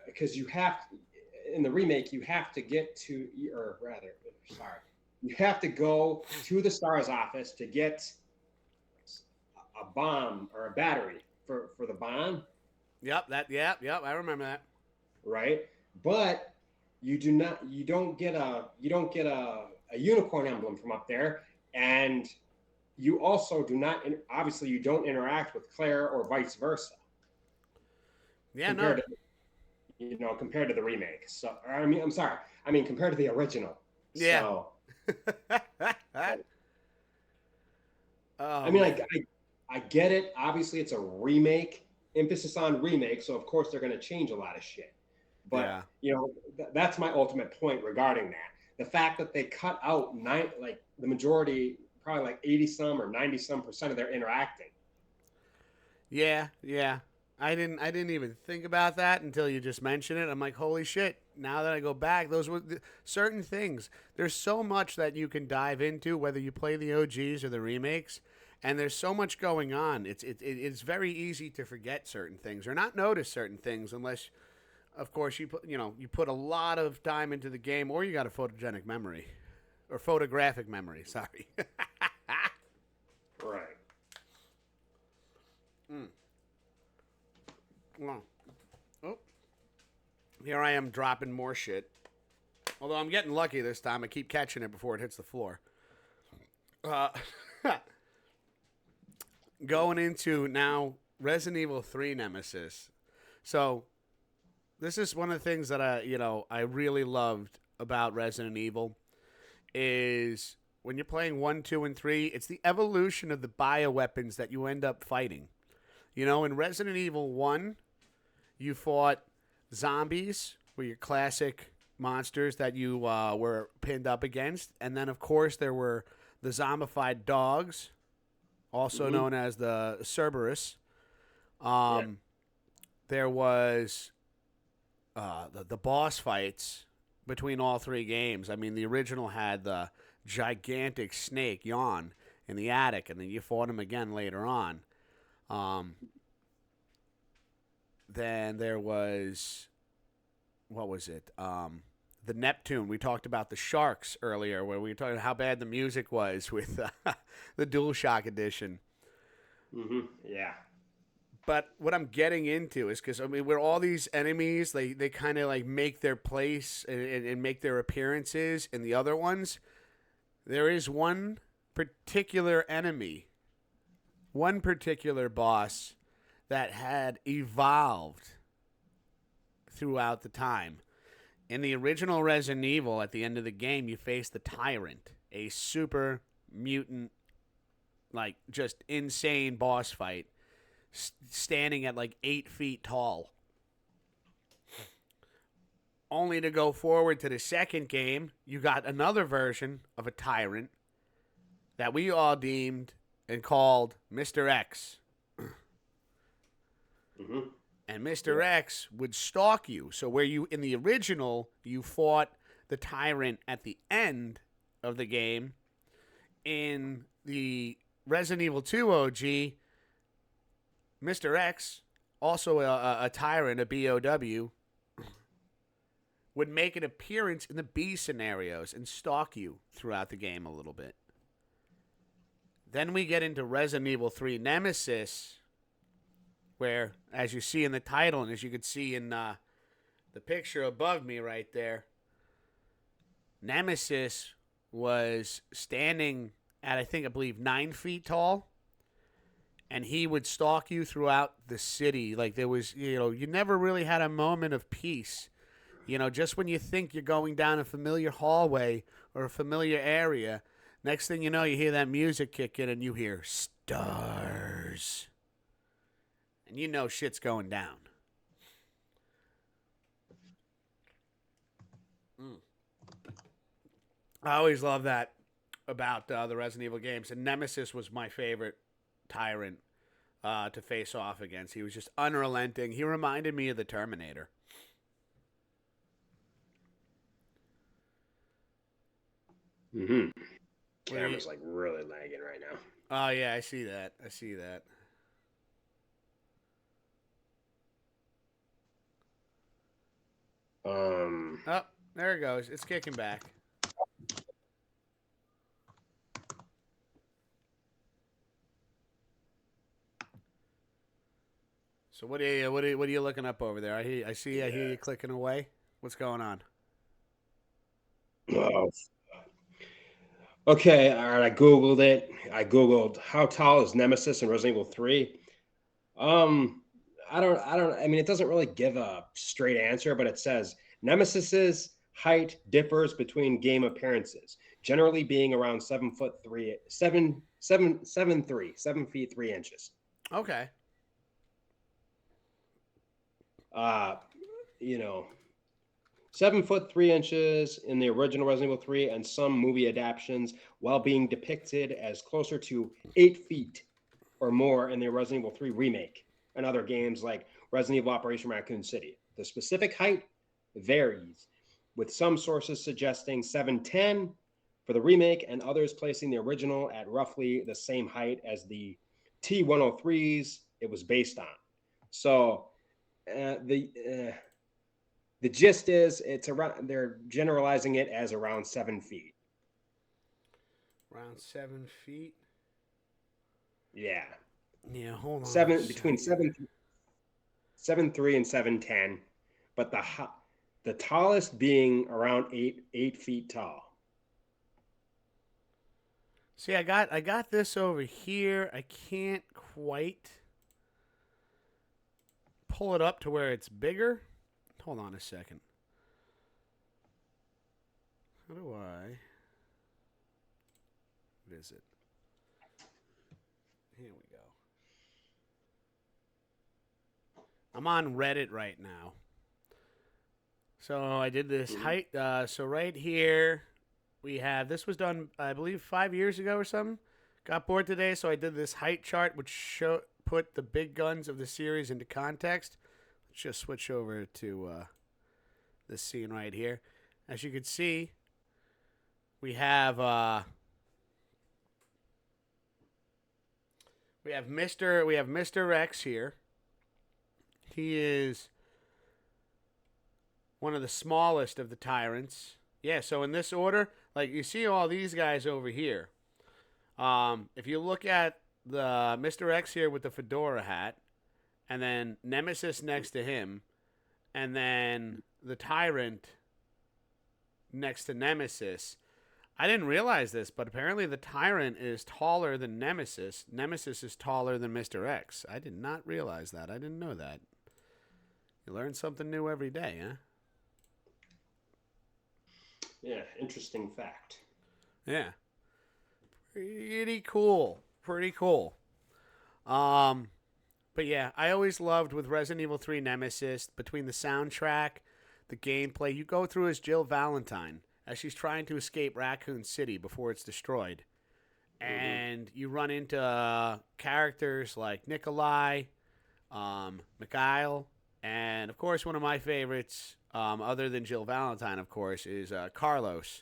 because in the remake, you have to get to, or rather, sorry, you have to go to the STARS office to get a bomb or a battery for the bomb. Yep, I remember that. Right, but you don't get a unicorn emblem from up there, and you also do not obviously you don't interact with Claire or vice versa Yeah, compared no. to compared to the remake. So I mean, I'm sorry, I mean compared to the original. Yeah. So I Oh mean, man. I get it. Obviously, it's a remake, emphasis on remake. So of course they're going to change a lot of shit. But Yeah. that's my ultimate point regarding that. The fact that they cut out like the majority, probably like 80 some or 90 some percent of their interacting. Yeah, yeah. I didn't even think about that until you just mentioned it. I'm like, holy shit. Now that I go back, those were certain things. There's so much that you can dive into whether you play the OGs or the remakes, and there's so much going on. It's very easy to forget certain things or not notice certain things unless of course you put a lot of time into the game or you got a photogenic memory or photographic memory, sorry. Right. Mm. Well, oh, here I am dropping more shit. Although I'm getting lucky this time. I keep catching it before it hits the floor. Uh, going into now Resident Evil 3 Nemesis. So this is one of the things that I really loved about Resident Evil is when you're playing 1, 2, and 3, it's the evolution of the bioweapons that you end up fighting. In Resident Evil 1, you fought zombies, were your classic monsters that you were pinned up against. And then, of course, there were the zombified dogs, also known as the Cerberus. Yeah. There was the boss fights between all three games. I mean, the original had the gigantic snake Yawn in the attic, and then you fought him again later on. Then there was, what was it? The Neptune. We talked about the sharks earlier, where we were talking how bad the music was with the DualShock edition. Yeah. But what I'm getting into is because where all these enemies they kind of like make their place and make their appearances in the other ones. There is one particular enemy, one particular boss that had evolved throughout the time. In the original Resident Evil, at the end of the game, you face the Tyrant, a super mutant, like just insane boss fight, standing at like 8 feet tall. Only to go forward to the second game, you got another version of a Tyrant that we all deemed and called Mr. X. And Mr. X would stalk you. So where you in the original you fought the Tyrant at the end of the game, in the Resident Evil 2 OG, Mr. X, also a Tyrant, a BOW, would make an appearance in the B scenarios and stalk you throughout the game a little bit. Then we get into Resident Evil 3 Nemesis, where, as you see in the title, and as you could see in the picture above me right there, Nemesis was standing at, I believe, 9 feet tall, and he would stalk you throughout the city. Like there was, you never really had a moment of peace. Just when you think you're going down a familiar hallway or a familiar area, next thing you know, you hear that music kick in and you hear stars. And you know shit's going down. I always love that about the Resident Evil games. And Nemesis was my favorite Tyrant to face off against. He was just unrelenting. He reminded me of the Terminator. Camera's like really lagging right now. Oh, yeah, I see that. Oh, there it goes. It's kicking back. So what are you looking up over there? I hear you clicking away. What's going on? Oh, okay. All right. I googled it. I googled how tall is Nemesis in Resident Evil 3. Um, I don't. I mean, it doesn't really give a straight answer, but it says Nemesis's height differs between game appearances, generally being around 7 foot three, 7 feet 3 inches. Okay. Uh, you know, 7 foot 3 inches in the original Resident Evil 3 and some movie adaptations, while being depicted as closer to 8 feet or more in the Resident Evil 3 remake and other games like Resident Evil Operation Raccoon City. The specific height varies, with some sources suggesting 7'10" for the remake and others placing the original at roughly the same height as the T103s it was based on. So uh, the uh, the gist is it's around. They're generalizing it as around 7 feet. Around 7 feet. Yeah, Yeah, hold on a seven between second. 7'3" and 7'10", but the tallest being around 8 feet tall. See, I got this over here. I can't quite pull it up to where it's bigger. Hold on a second. How do I visit? Here we go. I'm on Reddit right now. So I did this Mhm. height. So right here, we have this was done, I believe, 5 years ago or something. Got bored today, so I did this height chart, which put the big guns of the series into context. Let's just switch over to this scene right here. As you can see, we have Mr. X here. He is one of the smallest of the tyrants. Yeah, so in this order, like you see all these guys over here. If you look at the Mr. X here with the fedora hat, and then Nemesis next to him, and then the tyrant next to Nemesis. I didn't realize this, but apparently the tyrant is taller than Nemesis. Nemesis is taller than Mr. X. I did not realize that. I didn't know that. You learn something new every day, huh? Yeah, interesting fact. Yeah. Pretty cool. Pretty cool. Um, but yeah, I always loved with Resident Evil 3 Nemesis, between the soundtrack, the gameplay, you go through as Jill Valentine as she's trying to escape Raccoon City before it's destroyed. Hmm. And you run into characters like Nikolai, Mikhail, and of course, one of my favorites, other than Jill Valentine, of course, is Carlos.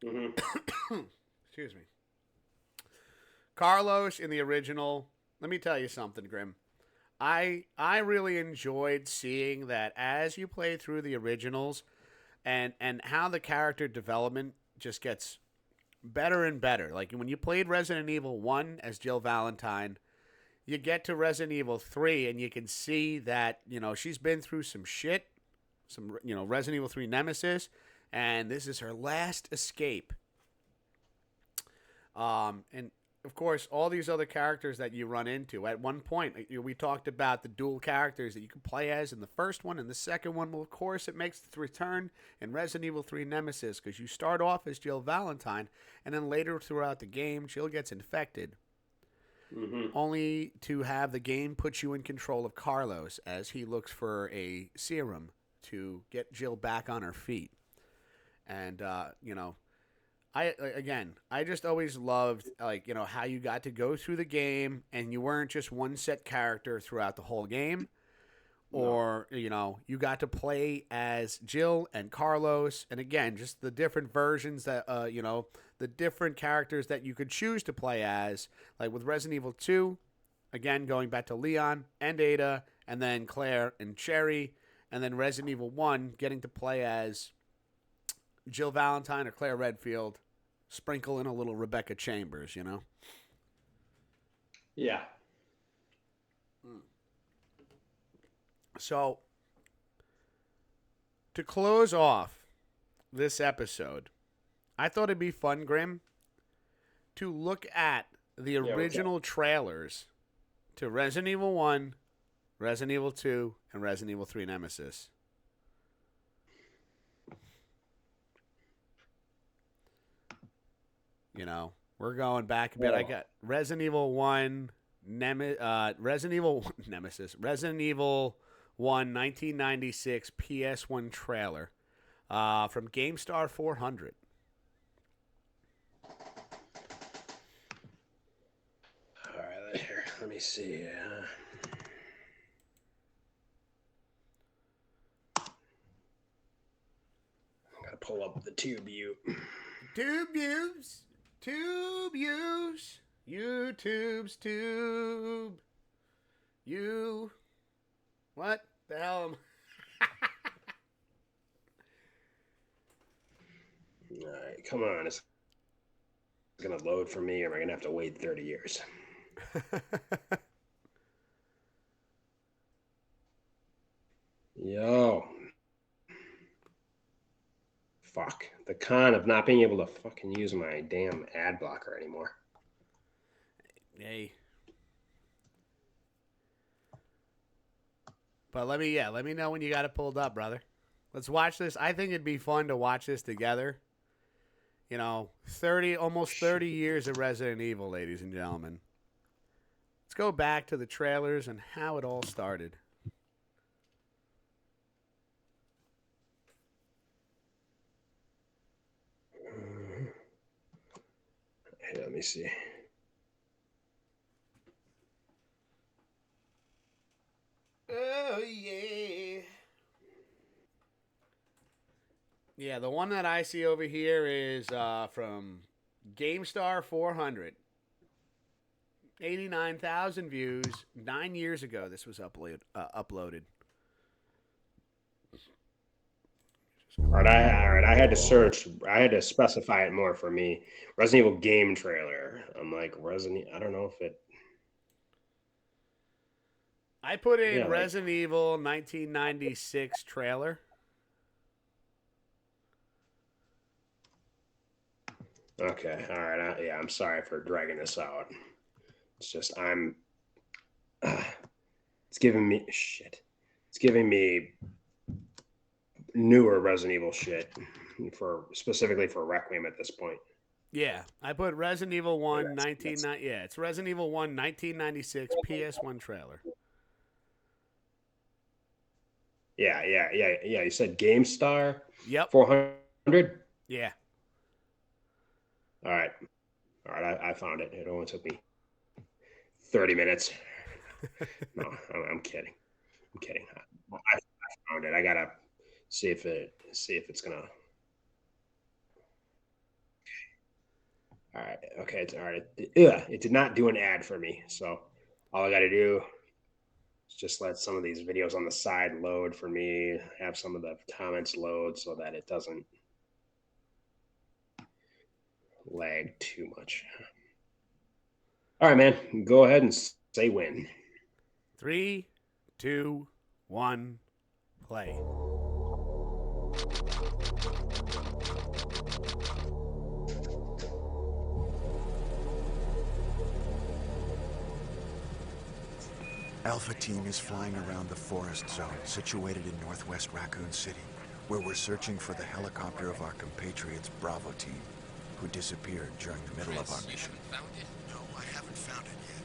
Hmm. Excuse me. Carlos in the original. Let me tell you something, Grim. I really enjoyed seeing that as you play through the originals, and how the character development just gets better and better. Like when you played Resident Evil 1 as Jill Valentine, you get to Resident Evil 3 and you can see that, she's been through some shit, some, Resident Evil 3 Nemesis, and this is her last escape. And of course, all these other characters that you run into. At one point, we talked about the dual characters that you can play as in the first one and the second one. Well, of course, it makes its return in Resident Evil 3 Nemesis because you start off as Jill Valentine, and then later throughout the game, Jill gets infected, Hmm. only to have the game put you in control of Carlos as he looks for a serum to get Jill back on her feet. And, I just always loved, like, how you got to go through the game and you weren't just one set character throughout the whole game, No. or you got to play as Jill and Carlos, and again, just the different versions that the different characters that you could choose to play as, like with Resident Evil 2, again going back to Leon and Ada, and then Claire and Cherry, and then Resident Evil 1 getting to play as Jill Valentine or Claire Redfield, sprinkle in a little Rebecca Chambers. Yeah. So To close off this episode, I thought it'd be fun, Grim, to look at the Yeah, original trailers to Resident Evil 1, Resident Evil 2, and Resident Evil 3 Nemesis. You know, we're going back a bit. I got Resident Evil 1, Resident Evil Nemesis, Resident Evil 1 1996 PS1 trailer from GameStar 400. All right, here. Let me see. I gotta pull up the tube view. Tube views. Tube views. YouTube's tube. You. What the hell am All right, come on. It's gonna load for me, or am I gonna have to wait 30 years? Yo. Fuck. The con of not being able to fucking use my damn ad blocker anymore. Hey. But let me know when you got it pulled up, brother. Let's watch this. I think it'd be fun to watch this together. You know, almost 30 years of Resident Evil, ladies and gentlemen. Let's go back to the trailers and how it all started. Here, let me see. Oh, yeah. Yeah, the one that I see over here is from GameStar 400. 89,000 views. 9 years ago, this was uploaded. All right, I had to search. I had to specify it more for me. Resident Evil game trailer. I'm like, I don't know if it. I put in Resident Evil 1996 trailer. Okay, all right. Yeah, I'm sorry for dragging this out. It's just it's giving me shit. It's giving me newer Resident Evil shit specifically for Requiem at this point. Yeah, I put Resident Evil 1 it's Resident Evil 1 1996 PS1 trailer. Yeah. You said GameStar? Yep. 400? Yeah. All right. I found it. It only took me 30 minutes. No, I'm kidding. I found it. I gotta see if it's gonna. All right. Okay. It's all right. It did not do an ad for me. So all I got to do is just let some of these videos on the side load for me. Have some of the comments load so that it doesn't lag too much. All right, man. Go ahead and say when. 3, 2, 1, play. Alpha Team is flying around the forest zone situated in northwest Raccoon City, where we're searching for the helicopter of our compatriots Bravo Team, who disappeared during the middle of our mission. Found it? No, I haven't found it yet.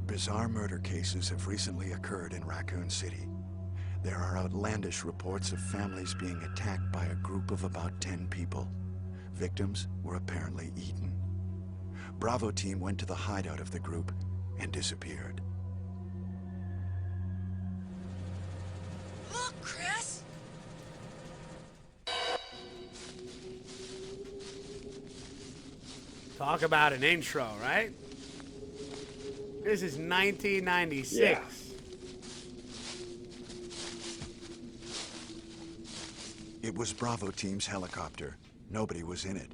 Bizarre murder cases have recently occurred in Raccoon City. There are outlandish reports of families being attacked by a group of about 10 people. Victims were apparently eaten. Bravo Team went to the hideout of the group and disappeared. Look, Chris! Talk about an intro, right? This is 1996. Yeah. It was Bravo Team's helicopter. Nobody was in it.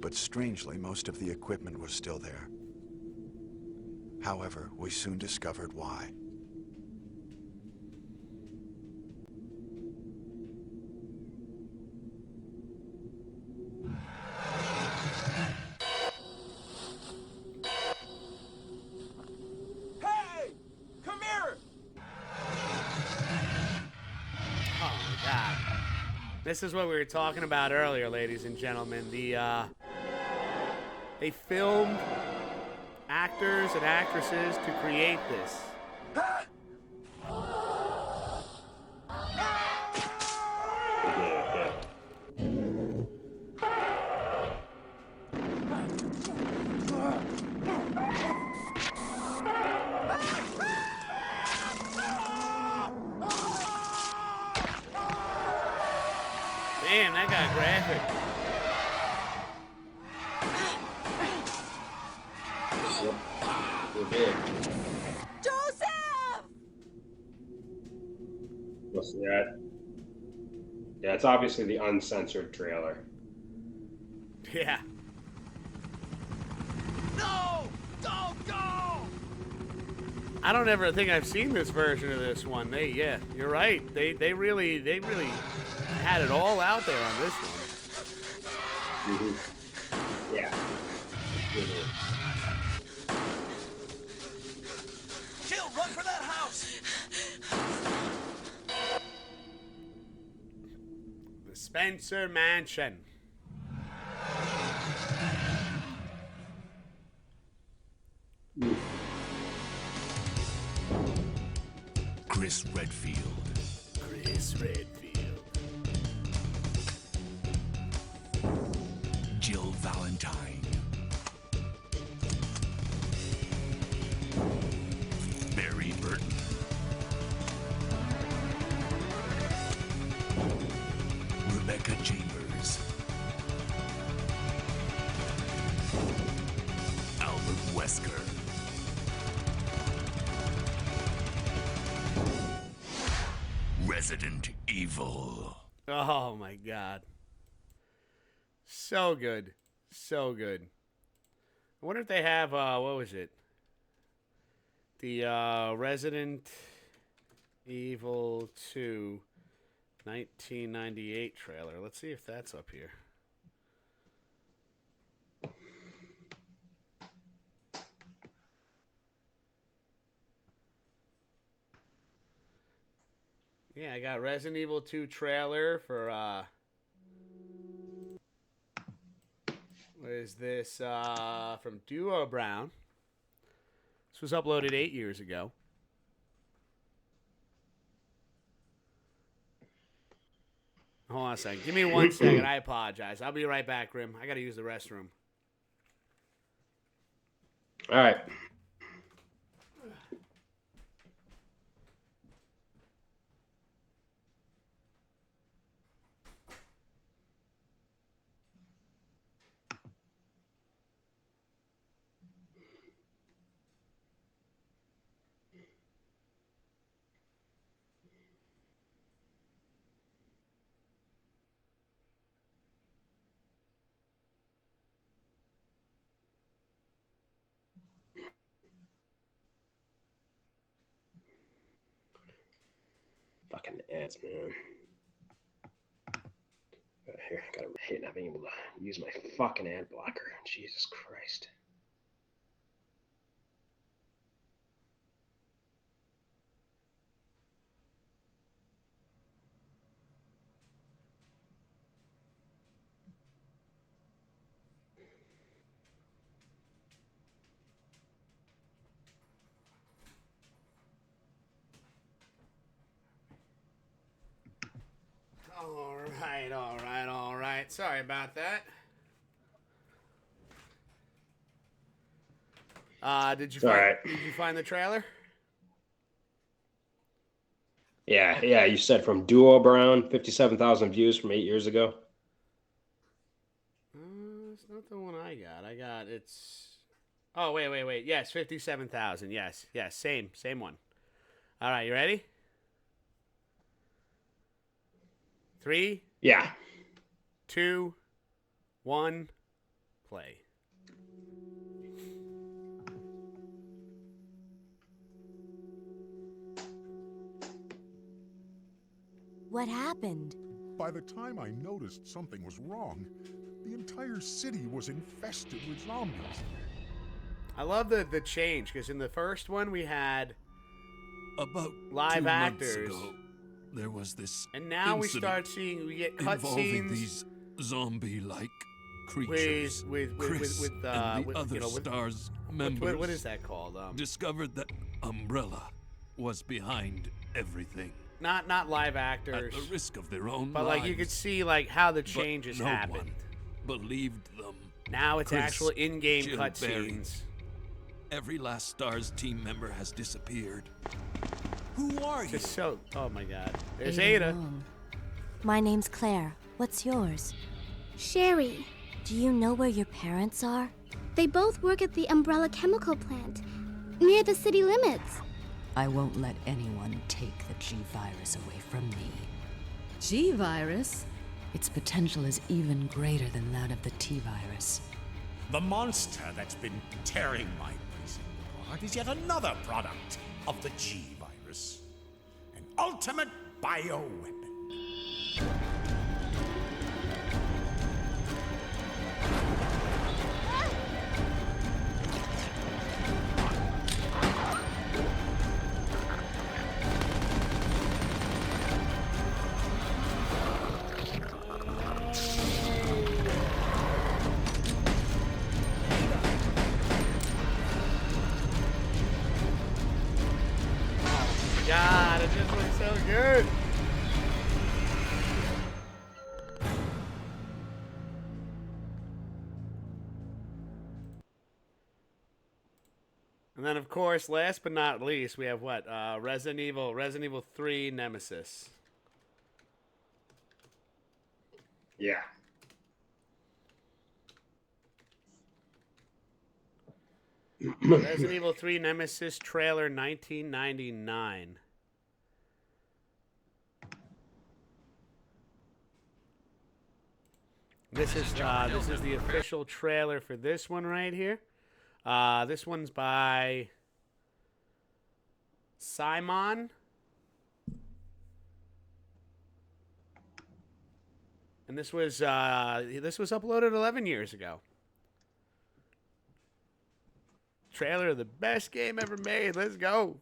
But strangely, most of the equipment was still there. However, we soon discovered why. This is what we were talking about earlier, ladies and gentlemen. They filmed actors and actresses to create this. Damn, that got graphic. Yep. We did. Joseph! Listen to that. Yeah, it's obviously the uncensored trailer. Yeah. No! Don't go! I don't ever think I've seen this version of this one. Yeah, you're right. They really had it all out there on this one. Mm-hmm. Yeah. Jill, run for that house! The Spencer Mansion. Chris Redfield. Chris Redfield. Jill Valentine. Barry Burton. Rebecca Chambers. Albert Wesker. Resident Evil. Oh my God. So good. So good. I wonder if they have, what was it? The Resident Evil 2 1998 trailer. Let's see if that's up here. Yeah, I got Resident Evil 2 trailer for, what is this? From Duo Brown. This was uploaded 8 years ago. Hold on a second. Give me 1 second. I apologize. I'll be right back, Grim. I got to use the restroom. All right. Fucking ads, man. Here, I hate not being able to use my fucking ad blocker. Jesus Christ. All right. Sorry about that. Did you find the trailer? Yeah. You said from Duo Brown, 57,000 views from 8 years ago. It's not the one I got. Oh, wait. Yes, 57,000. Yes. Same one. All right, you ready? 3, Yeah. 2, 1, play. What happened? By the time I noticed something was wrong, the entire city was infested with zombies. I love the change, because in the first one we had About live 2 months actors. ago, there was this And now we incident start seeing, we get involving cutscenes these zombie-like creatures. with Chris with and the with, other you know, with, STARS members what is that called? discovered that Umbrella was behind everything. Not live At actors, the risk of their own but like you could lives. see like how the But changes no happened. one believed them. Now it's Chris, actual in-game Jill cutscenes. Every last STARS team member has disappeared. Who are you? Just so, oh my God, there's Ada Ada. Wong. My name's Claire. What's yours? Sherry. Do you know where your parents are? They both work at the Umbrella Chemical Plant, near the city limits. I won't let anyone take the G-Virus away from me. G-Virus? Its potential is even greater than that of the T-Virus. The monster that's been tearing my precinct apart is yet another product of the G-Virus. An ultimate bioweapon. God, it just looks so good. And then, of course, last but not least, we have what? Resident Evil 3 Nemesis. Yeah. Resident Evil 3 Nemesis trailer 1999. This is the official trailer for this one right here. This one's by Simon. And this was uploaded 11 years ago. Trailer of the best game ever made. Let's go.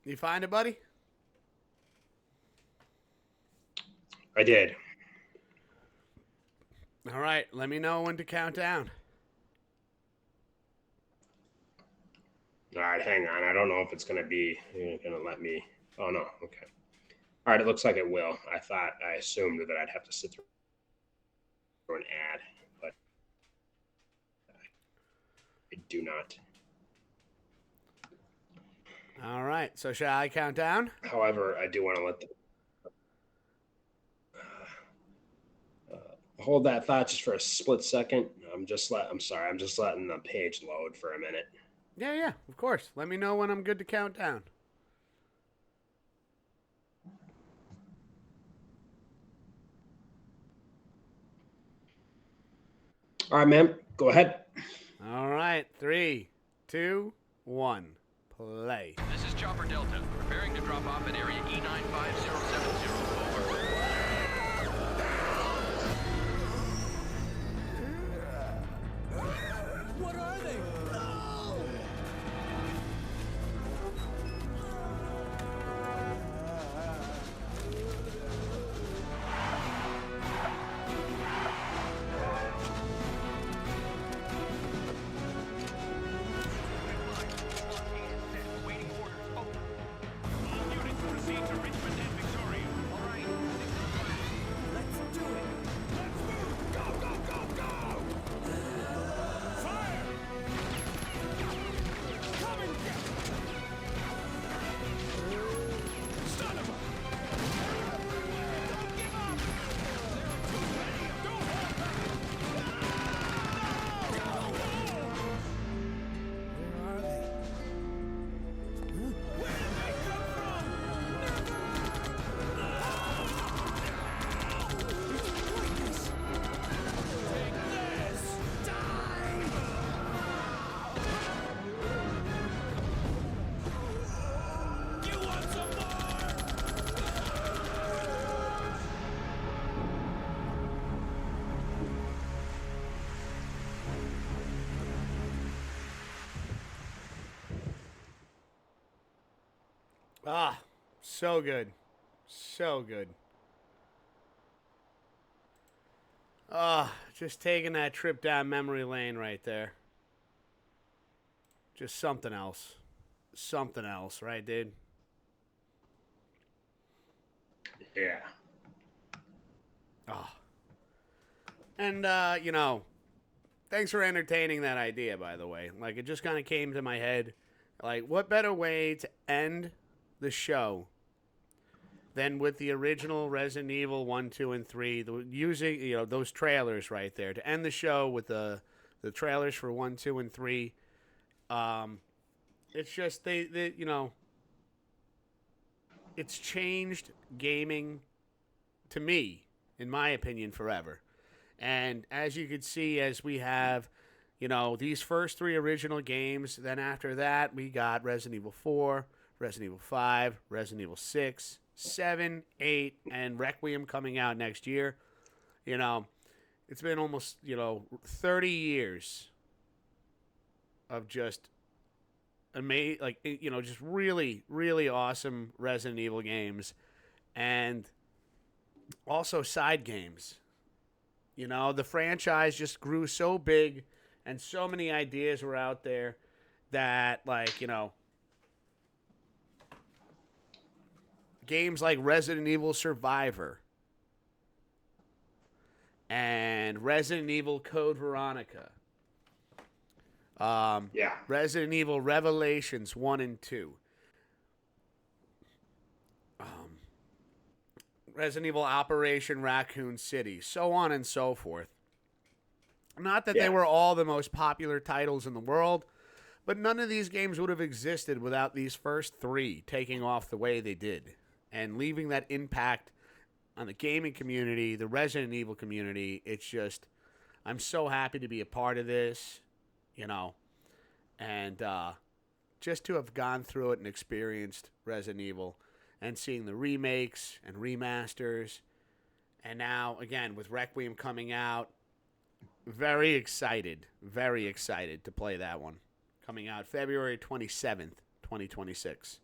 You find it, buddy? I did. All right, let me know when to count down. All right, hang on. I don't know if it's going to be, you're going to let me. Oh, no. Okay. All right, it looks like it will. I assumed that I'd have to sit through an ad, but I do not. All right, so shall I count down? However, I do want to let the hold that thought just for a split second. I'm just letting the page load for a minute. Yeah, of course. Let me know when I'm good to count down. All right, ma'am. Go ahead. All right, 3, 2, 1, play. This is Chopper Delta, preparing to drop off at area E95070. Over. What are they? Ah, so good. So good. Ah, just taking that trip down memory lane right there. Just something else. Something else, right, dude? Yeah. Oh. And, thanks for entertaining that idea, by the way. Like, it just kind of came to my head. Like, what better way to end the show than with the original Resident Evil 1, 2, and 3, using, those trailers right there. To end the show with the trailers for 1, 2, and 3. It's just, they it's changed gaming, to me, in my opinion, forever. And as you can see, as we have, these first 3 original games, then after that, we got Resident Evil 4, Resident Evil 5, Resident Evil 6, 7, 8, and Requiem coming out next year. It's been almost, 30 years of just amazing, just really, really awesome Resident Evil games. And also side games. The franchise just grew so big and so many ideas were out there that, games like Resident Evil Survivor and Resident Evil Code Veronica. Resident Evil Revelations 1 and 2. Resident Evil Operation Raccoon City, so on and so forth. Not that they were all the most popular titles in the world, but none of these games would have existed without these first 3 taking off the way they did and leaving that impact on the gaming community, the Resident Evil community. It's just, I'm so happy to be a part of this, and just to have gone through it and experienced Resident Evil. And seeing the remakes and remasters. And now, again, with Requiem coming out, very excited to play that one. Coming out February 27th, 2026.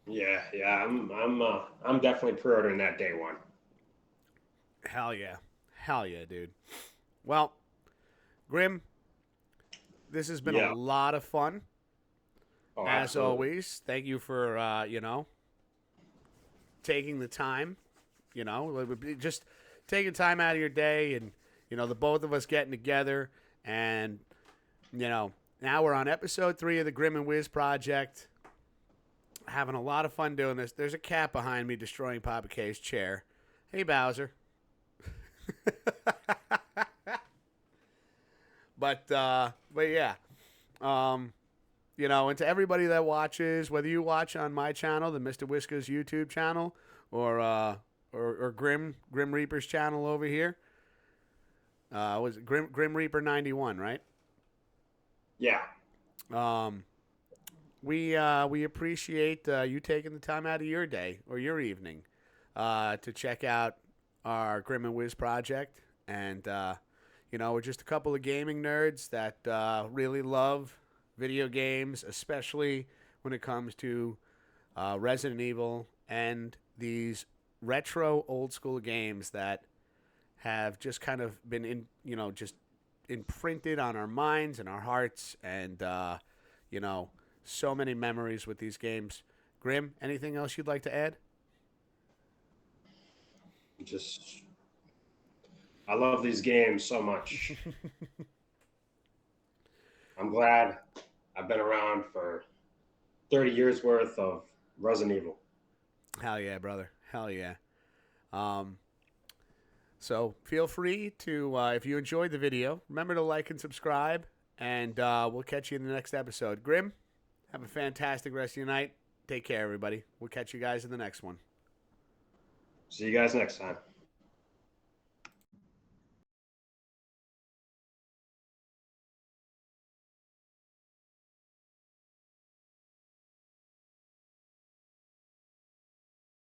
Yeah, I'm definitely pre-ordering that day one. Hell yeah, dude. Well, Grim, this has been a lot of fun. Oh, as absolutely. always. Thank you for, taking the time, just taking time out of your day and, the both of us getting together and, now we're on episode 3 of the Grim Wiz Project. Having a lot of fun doing this. There's a cat behind me destroying Papa K's chair. Hey, Bowser. But yeah. And to everybody that watches, whether you watch on my channel, the Mr. Whiskers YouTube channel, or Grim Reaper's channel over here. Was it Grim Reaper 91, right? Yeah. We appreciate you taking the time out of your day or your evening to check out our Grim and Wiz project. And, we're just a couple of gaming nerds that really love video games, especially when it comes to Resident Evil and these retro old school games that have just kind of been just imprinted on our minds and our hearts, and so many memories with these games. Grim, anything else you'd like to add? I love these games so much. I'm glad I've been around for 30 years worth of Resident Evil. Hell yeah, brother. Hell yeah. So feel free to, if you enjoyed the video, remember to like and subscribe, and we'll catch you in the next episode. Grim, have a fantastic rest of your night. Take care, everybody. We'll catch you guys in the next one. See you guys next time.